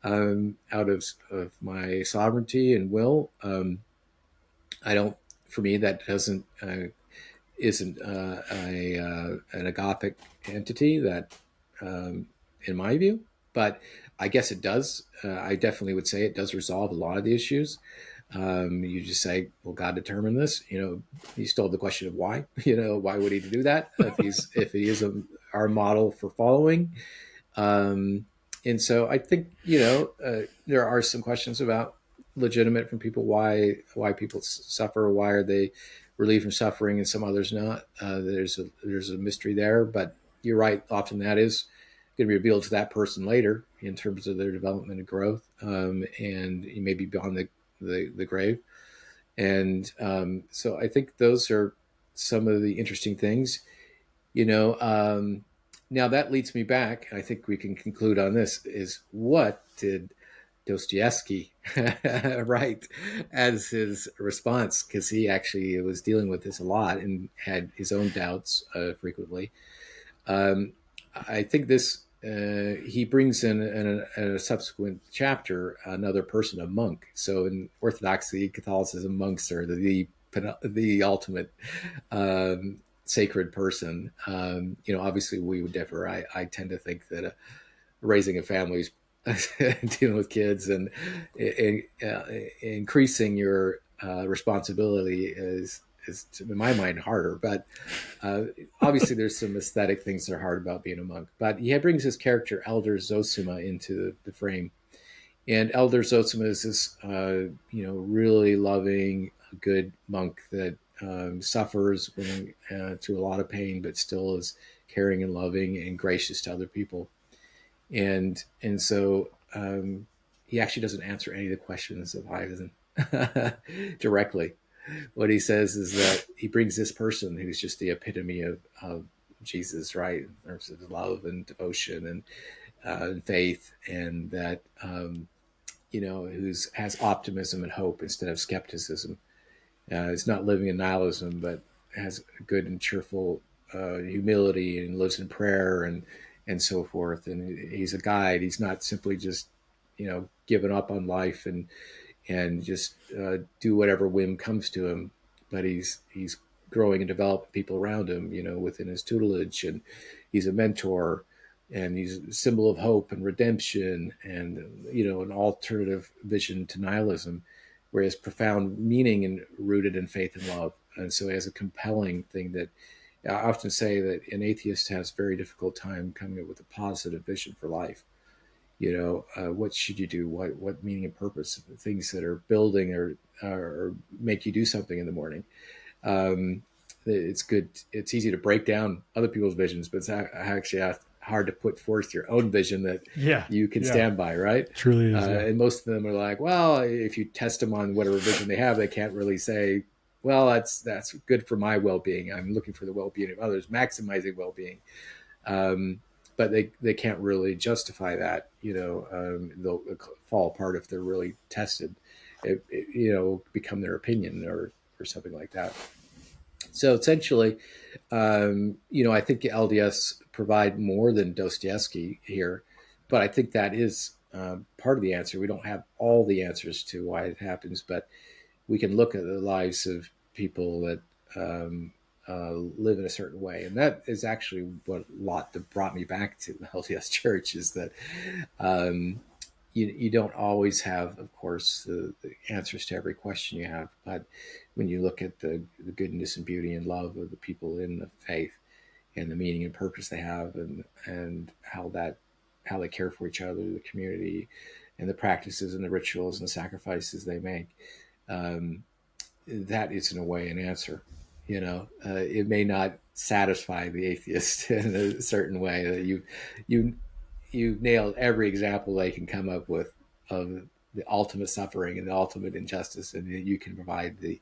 out of my sovereignty and will. I don't. For me, that doesn't isn't an agothic entity, that in my view. But I guess it does. I definitely would say it does resolve a lot of the issues. You just say, well, God determined this. You know, you still have the question of why. You know, why would he do that if he is our model for following? Um, and so I think, you know, there are some questions about legitimate from people, why people suffer, why are they relieved from suffering and some others not. There's a mystery there, but you're right. Often that is going to be revealed to that person later in terms of their development and growth, and maybe beyond the grave. And so I think those are some of the interesting things. You know, now that leads me back. I think we can conclude on this: is what did Dostoevsky write as his response? Because he actually was dealing with this a lot and had his own doubts frequently. Um, I think this he brings in a subsequent chapter another person, a monk. So in Orthodoxy, Catholicism, monks are the the ultimate sacred person. Obviously we would differ. I tend to think that raising a family is dealing with kids and increasing your responsibility is in my mind harder. But obviously there's some aesthetic things that are hard about being a monk. But he brings his character Elder Zosima into the frame. And Elder Zosima is this, really loving, good monk that suffers through a lot of pain, but still is caring and loving and gracious to other people. And so he actually doesn't answer any of the questions of Ivan directly. What he says is that he brings this person who's just the epitome of Jesus, right? In terms of love and devotion and faith, and that who's has optimism and hope instead of skepticism. Is not living in nihilism, but has a good and cheerful humility and lives in prayer and so forth. And he's a guide. He's not simply just giving up on life and just do whatever whim comes to him, but he's growing and developing people around him, within his tutelage, and he's a mentor, and he's a symbol of hope and redemption, and an alternative vision to nihilism, where he has profound meaning and rooted in faith and love. And so he has a compelling thing that I often say that an atheist has a very difficult time coming up with a positive vision for life. What should you do? What meaning and purpose? Things that are building or make you do something in the morning. It's good. It's easy to break down other people's visions, but it's actually hard to put forth your own vision that you can stand by, right? It truly is. And most of them are like, well, if you test them on whatever vision they have, they can't really say, well, that's good for my well-being. I'm looking for the well-being of others, maximizing well-being. But they can't really justify that. They'll fall apart if they're really tested. Become their opinion or something like that. So essentially, I think the LDS provide more than Dostoevsky here, but I think that is part of the answer. We don't have all the answers to why it happens, but we can look at the lives of people that live in a certain way. And that is actually what that brought me back to the LDS Church, is that you don't always have, of course, the answers to every question you have. But when you look at the goodness and beauty and love of the people in the faith and the meaning and purpose they have, and how they care for each other, the community, and the practices and the rituals and the sacrifices they make, that is in a way an answer. It may not satisfy the atheist in a certain way. That you've nailed every example they can come up with of the ultimate suffering and the ultimate injustice, and you can provide the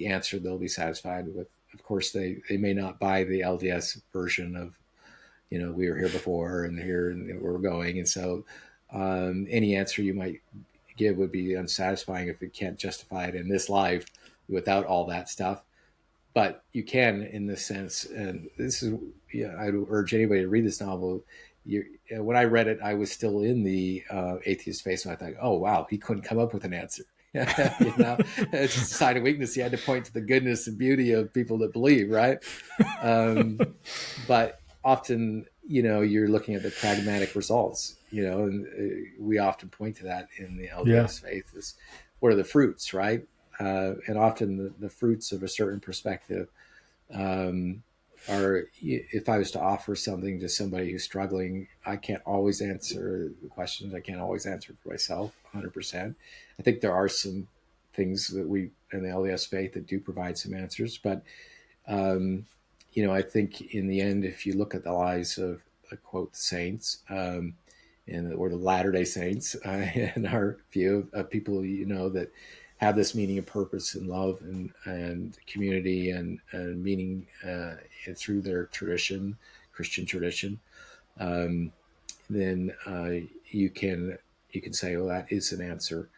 answer they'll be satisfied with. Of course, they may not buy the LDS version of, we were here before and here and we're going. And so any answer you might give would be unsatisfying if it can't justify it in this life without all that stuff. But you can, in this sense, and this is, I would urge anybody to read this novel. When I read it, I was still in the atheist phase, so I thought, oh, wow, he couldn't come up with an answer. It's a sign of weakness. He had to point to the goodness and beauty of people that believe, right? But often, you're looking at the pragmatic results, and we often point to that in the LDS faith is what are the fruits, right? And often the fruits of a certain perspective are, if I was to offer something to somebody who's struggling, I can't always answer the questions. I can't always answer for myself 100%. I think there are some things that we in the LDS faith that do provide some answers, but I think in the end, if you look at the lives of, quote, saints, or the Latter-day Saints, in our view of people, that have this meaning and purpose and love and community and meaning through their tradition, Christian tradition, then you can say, well, that is an answer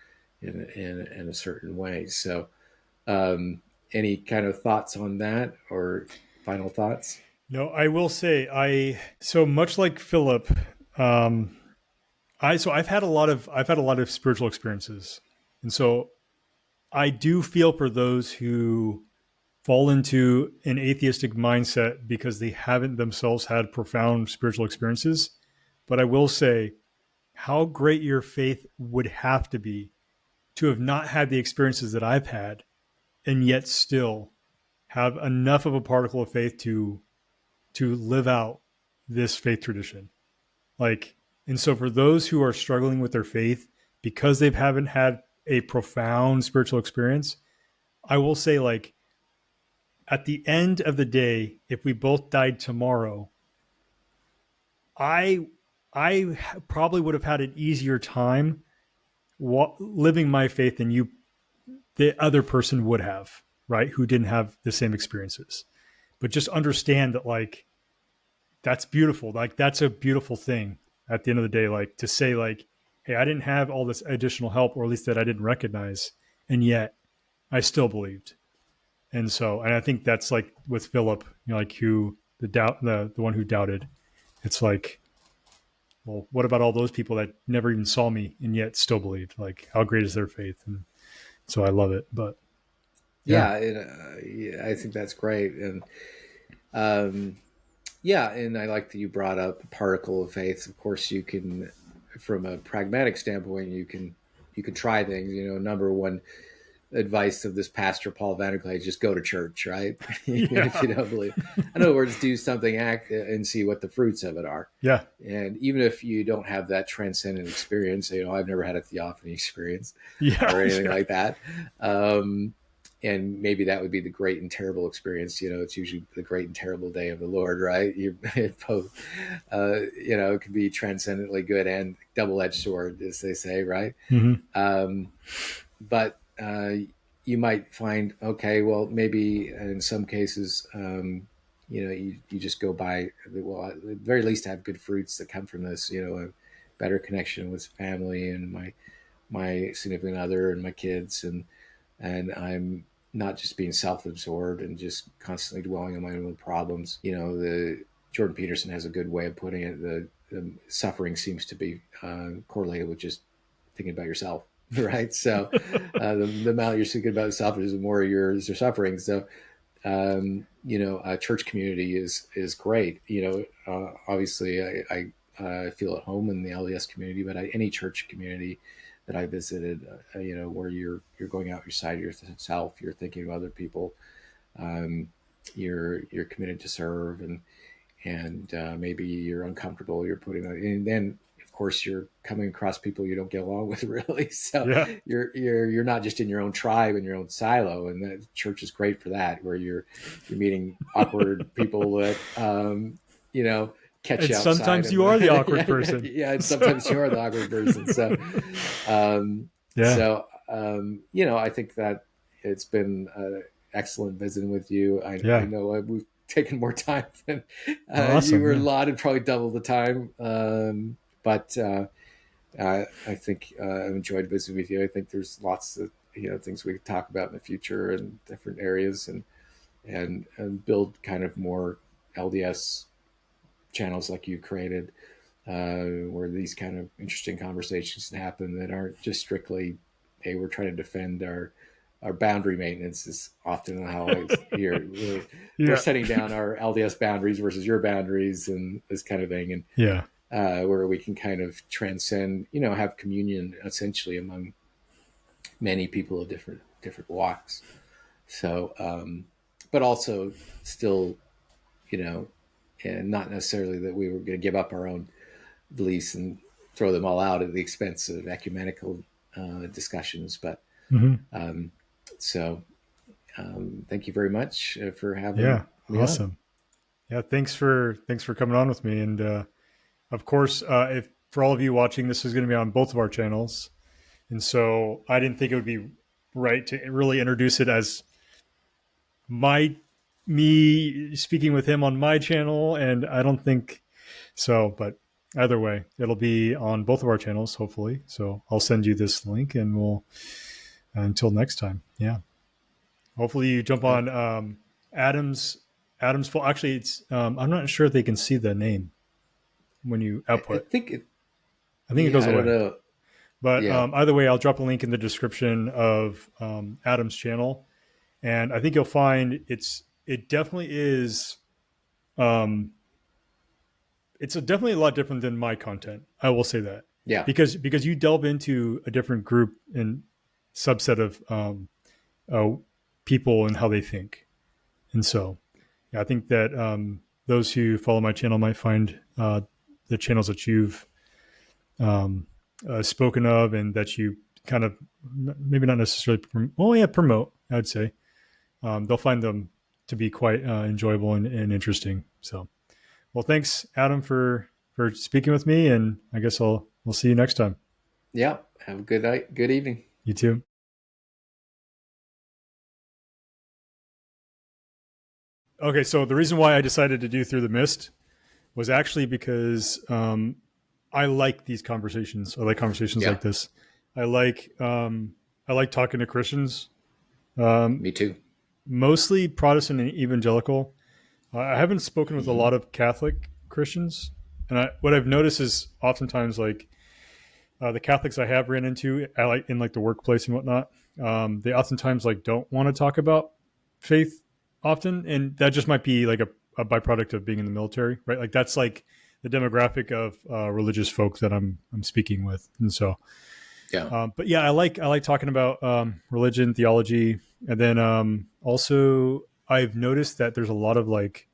in a certain way. So any kind of thoughts on that or final thoughts? No, I will say so much like Philip, I've had a lot of spiritual experiences. And so I do feel for those who fall into an atheistic mindset because they haven't themselves had profound spiritual experiences. But I will say how great your faith would have to be to have not had the experiences that I've had and yet still have enough of a particle of faith to live out this faith tradition. Like, and so for those who are struggling with their faith because they haven't had a profound spiritual experience, I will say, like, at the end of the day, if we both died tomorrow, I probably would have had an easier time living my faith than the other person would have, right? Who didn't have the same experiences. But just understand that, like, that's beautiful. Like, that's a beautiful thing at the end of the day, like, to say, like, hey, I didn't have all this additional help, or at least that I didn't recognize, and yet I still believed. And so, and I think that's like with Philip, like, who the one who doubted. It's like, well, what about all those people that never even saw me and yet still believed? Like, how great is their faith? And so I love it. But yeah, I think that's great. And and I like that you brought up a particle of faith. Of course, you can, from a pragmatic standpoint, you can try things. Number one advice of this pastor Paul Vanderklay: just go to church, right? Even if you don't believe. In other words, do something, act, and see what the fruits of it are. Yeah. And even if you don't have that transcendent experience, I've never had a theophany experience or anything like that. And maybe that would be the great and terrible experience. It's usually the great and terrible day of the Lord, right? Both, it could be transcendently good and double-edged sword, as they say, right? Mm-hmm. But you might find, okay, well, maybe in some cases, you just go by, well, at the very least have good fruits that come from this, a better connection with family and my significant other and my kids, and I'm not just being self-absorbed and just constantly dwelling on my own problems. The Jordan Peterson has a good way of putting it. The suffering seems to be correlated with just thinking about yourself, right? So the amount you're thinking about yourself is the more you're suffering. So a church community is great. Obviously I feel at home in the LDS community, but any church community that I visited, where you're going out outside yourself, you're thinking of other people, you're committed to serve, and maybe you're uncomfortable, you're putting, and then of course you're coming across people you don't get along with, really. So you're not just in your own tribe and your own silo, and the church is great for that, where you're meeting awkward people that catch and you outside. Sometimes you are the awkward person. Yeah, and sometimes you are the awkward person. So, I think that it's been excellent visiting with you. I know we've taken more time than you were allotted, probably double the time. But I think I've enjoyed visiting with you. I think there's lots of things we could talk about in the future in different areas, and build kind of more LDS channels like you created, where these kind of interesting conversations can happen that aren't just strictly, hey, we're trying to defend our boundary maintenance. Is often how I hear. We're setting down our LDS boundaries versus your boundaries and this kind of thing, and where we can kind of transcend, have communion essentially among many people of different walks. So, but also still, and not necessarily that we were going to give up our own beliefs and throw them all out at the expense of ecumenical discussions. But thank you very much for having me awesome on. Yeah, thanks for coming on with me. And of course, if for all of you watching, this is going to be on both of our channels, and so I didn't think it would be right to really introduce it as me speaking with him on my channel, and I don't think so, but either way, it'll be on both of our channels, hopefully. So I'll send you this link, and we'll, until next time. Yeah. Hopefully you jump on Adam's full. Actually, it's I'm not sure if they can see the name when you output. I think it goes away. I don't know. But Yeah. either way, I'll drop a link in the description of Adam's channel, and I think you'll find it definitely is. It's definitely a lot different than my content. I will say that. Yeah. Because you delve into a different group and subset of uh, people and how they think, and so yeah, I think that those who follow my channel might find the channels that you've spoken of and that you kind of maybe not necessarily promote. I'd say they'll find them to be quite enjoyable and interesting. So, well, thanks, Adam, for speaking with me, and I guess we'll see you next time. Yeah. Have a good night. Good evening. You too. Okay, so the reason why I decided to do Through the Mist was actually because I like these conversations. I like conversations like this. I like talking to Christians. Me too. Mostly Protestant and evangelical. I haven't spoken with a lot of Catholic Christians, and what I've noticed is oftentimes like the Catholics I have ran into, I like in like the workplace and whatnot. They oftentimes like don't want to talk about faith often, and that just might be like a byproduct of being in the military, right? Like that's like the demographic of religious folk that I'm speaking with, and so Yeah. but yeah, I like talking about religion, theology, and then also I've noticed that there's a lot of like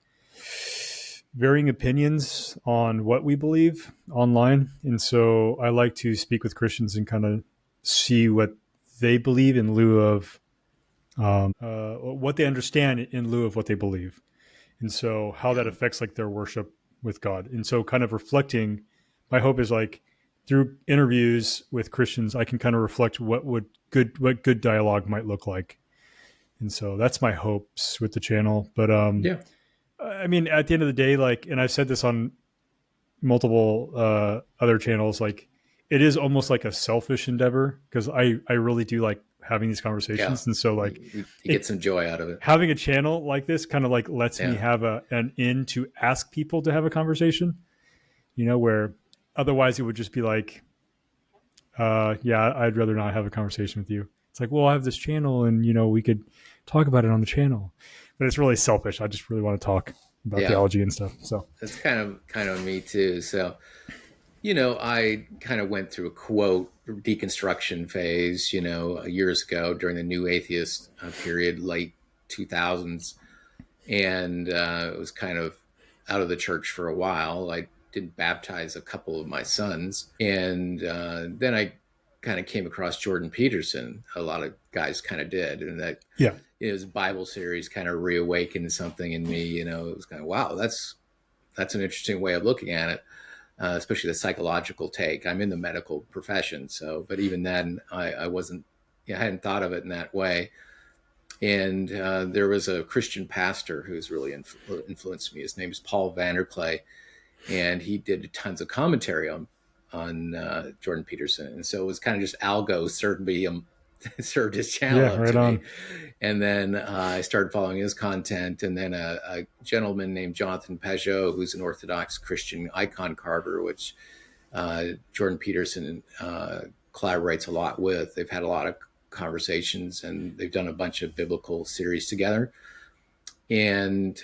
varying opinions on what we believe online, and so I like to speak with Christians and kind of see what they believe in lieu of what they understand in lieu of what they believe, and so how that affects like their worship with God, and so kind of reflecting. My hope is like through interviews with Christians, I can kind of reflect what good dialogue might look like, and so that's my hopes with the channel. But Yeah. I mean, at the end of the day, like, and I've said this on multiple other channels, like, it is almost like a selfish endeavor because I really do like having these conversations, and so like you get some joy out of it. Having a channel like this kind of like lets me have an in to ask people to have a conversation, you know, where otherwise it would just be like, yeah, I'd rather not have a conversation with you. It's like, well, I have this channel and, you know, we could talk about it on the channel, but it's really selfish. I just really want to talk about theology and stuff. So that's kind of me too. So, you know, I kind of went through a quote deconstruction phase, you know, years ago during the New Atheist period, late 2000s. And it was kind of out of the church for a while. I did baptize a couple of my sons. And then I kind of came across Jordan Peterson. A lot of guys kind of did. And that his Bible series kind of reawakened something in me. You know, it was kind of, wow, that's an interesting way of looking at it. Especially the psychological take. I'm in the medical profession, so but even then, I wasn't. I hadn't thought of it in that way. And there was a Christian pastor who's really influenced me. His name is Paul Vanderklay, and he did tons of commentary on Jordan Peterson. And so it was kind of just algo served his channel up to me. And then I started following his content. And then a gentleman named Jonathan Peugeot, who's an Orthodox Christian icon carver, which Jordan Peterson collaborates a lot with. They've had a lot of conversations, and they've done a bunch of biblical series together. And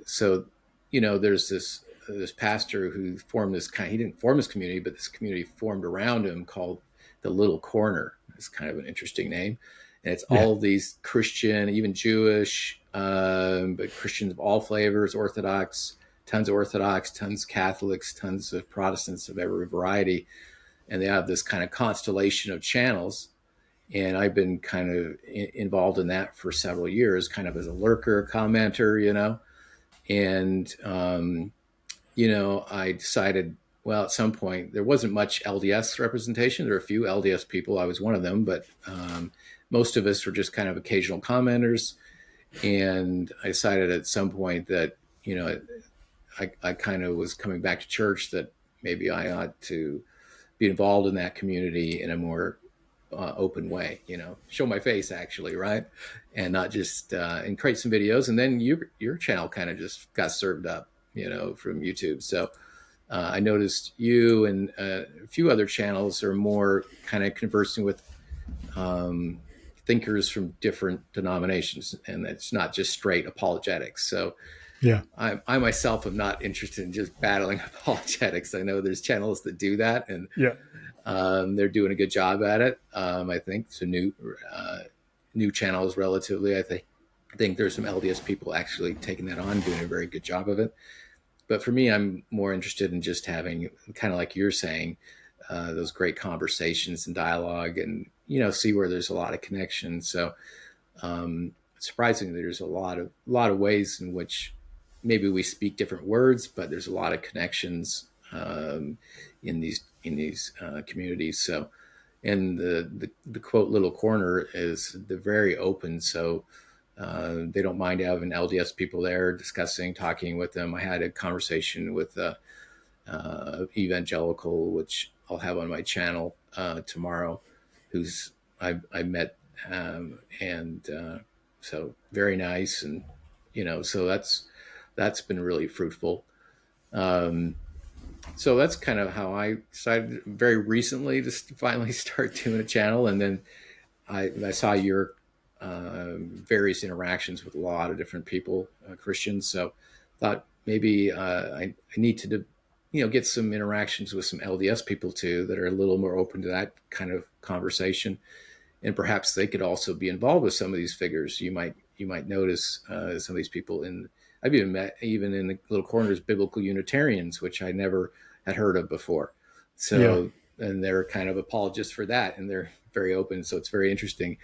so, you know, there's this pastor who formed this he didn't form this community, but this community formed around him called the Little Corner. It's kind of an interesting name. And it's all of these Christian, even Jewish, but Christians of all flavors, Orthodox, tons of Catholics, tons of Protestants of every variety. And they have this kind of constellation of channels. And I've been kind of involved in that for several years, kind of as a lurker, commenter, you know. And, you know, I decided, well, at some point, there wasn't much LDS representation. There were a few LDS people. I was one of them. But most of us were just kind of occasional commenters. And I decided at some point that, you know, I kind of was coming back to church, that maybe I ought to be involved in that community in a more open way, you know, show my face actually, right? And not just and create some videos. And then your channel kind of just got served up, you know, from YouTube. So I noticed you and a few other channels are more kind of conversing with thinkers from different denominations, and it's not just straight apologetics. So yeah, I myself am not interested in just battling apologetics. I know there's channels that do that, and yeah, they're doing a good job at it. I think it's a new channels relatively. I think there's some LDS people actually taking that on, doing a very good job of it. But for me, I'm more interested in just having, kind of like you're saying, those great conversations and dialogue, and see where there's a lot of connections. So surprisingly, there's a lot of ways in which maybe we speak different words, but there's a lot of connections in these communities. So, and the quote little corner is the very open. So they don't mind having LDS people there talking with them. I had a conversation with Evangelical, which I'll have on my channel tomorrow, who's I met, and so very nice, and so that's been really fruitful. So that's kind of how I decided very recently to finally start doing a channel, and then I saw your various interactions with a lot of different people, Christians. So thought maybe I need to get some interactions with some LDS people too that are a little more open to that kind of conversation, and perhaps they could also be involved with some of these figures. You might notice some of these people I've even met even in the little corners biblical Unitarians, which I never had heard of before. So and they're kind of apologists for that, and they're very open. So it's very interesting.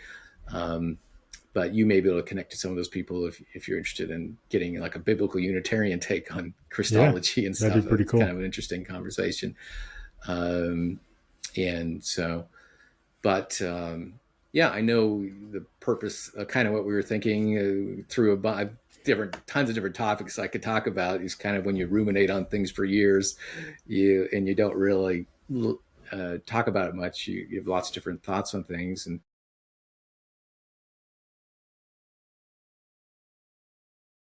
But you may be able to connect to some of those people if you're interested in getting like a biblical Unitarian take on Christology and stuff. That'd be pretty cool. Kind of an interesting conversation. And so, but I know the purpose, kind of what we were thinking through tons of different topics I could talk about is kind of when you ruminate on things for years, you don't really talk about it much. You have lots of different thoughts on things, and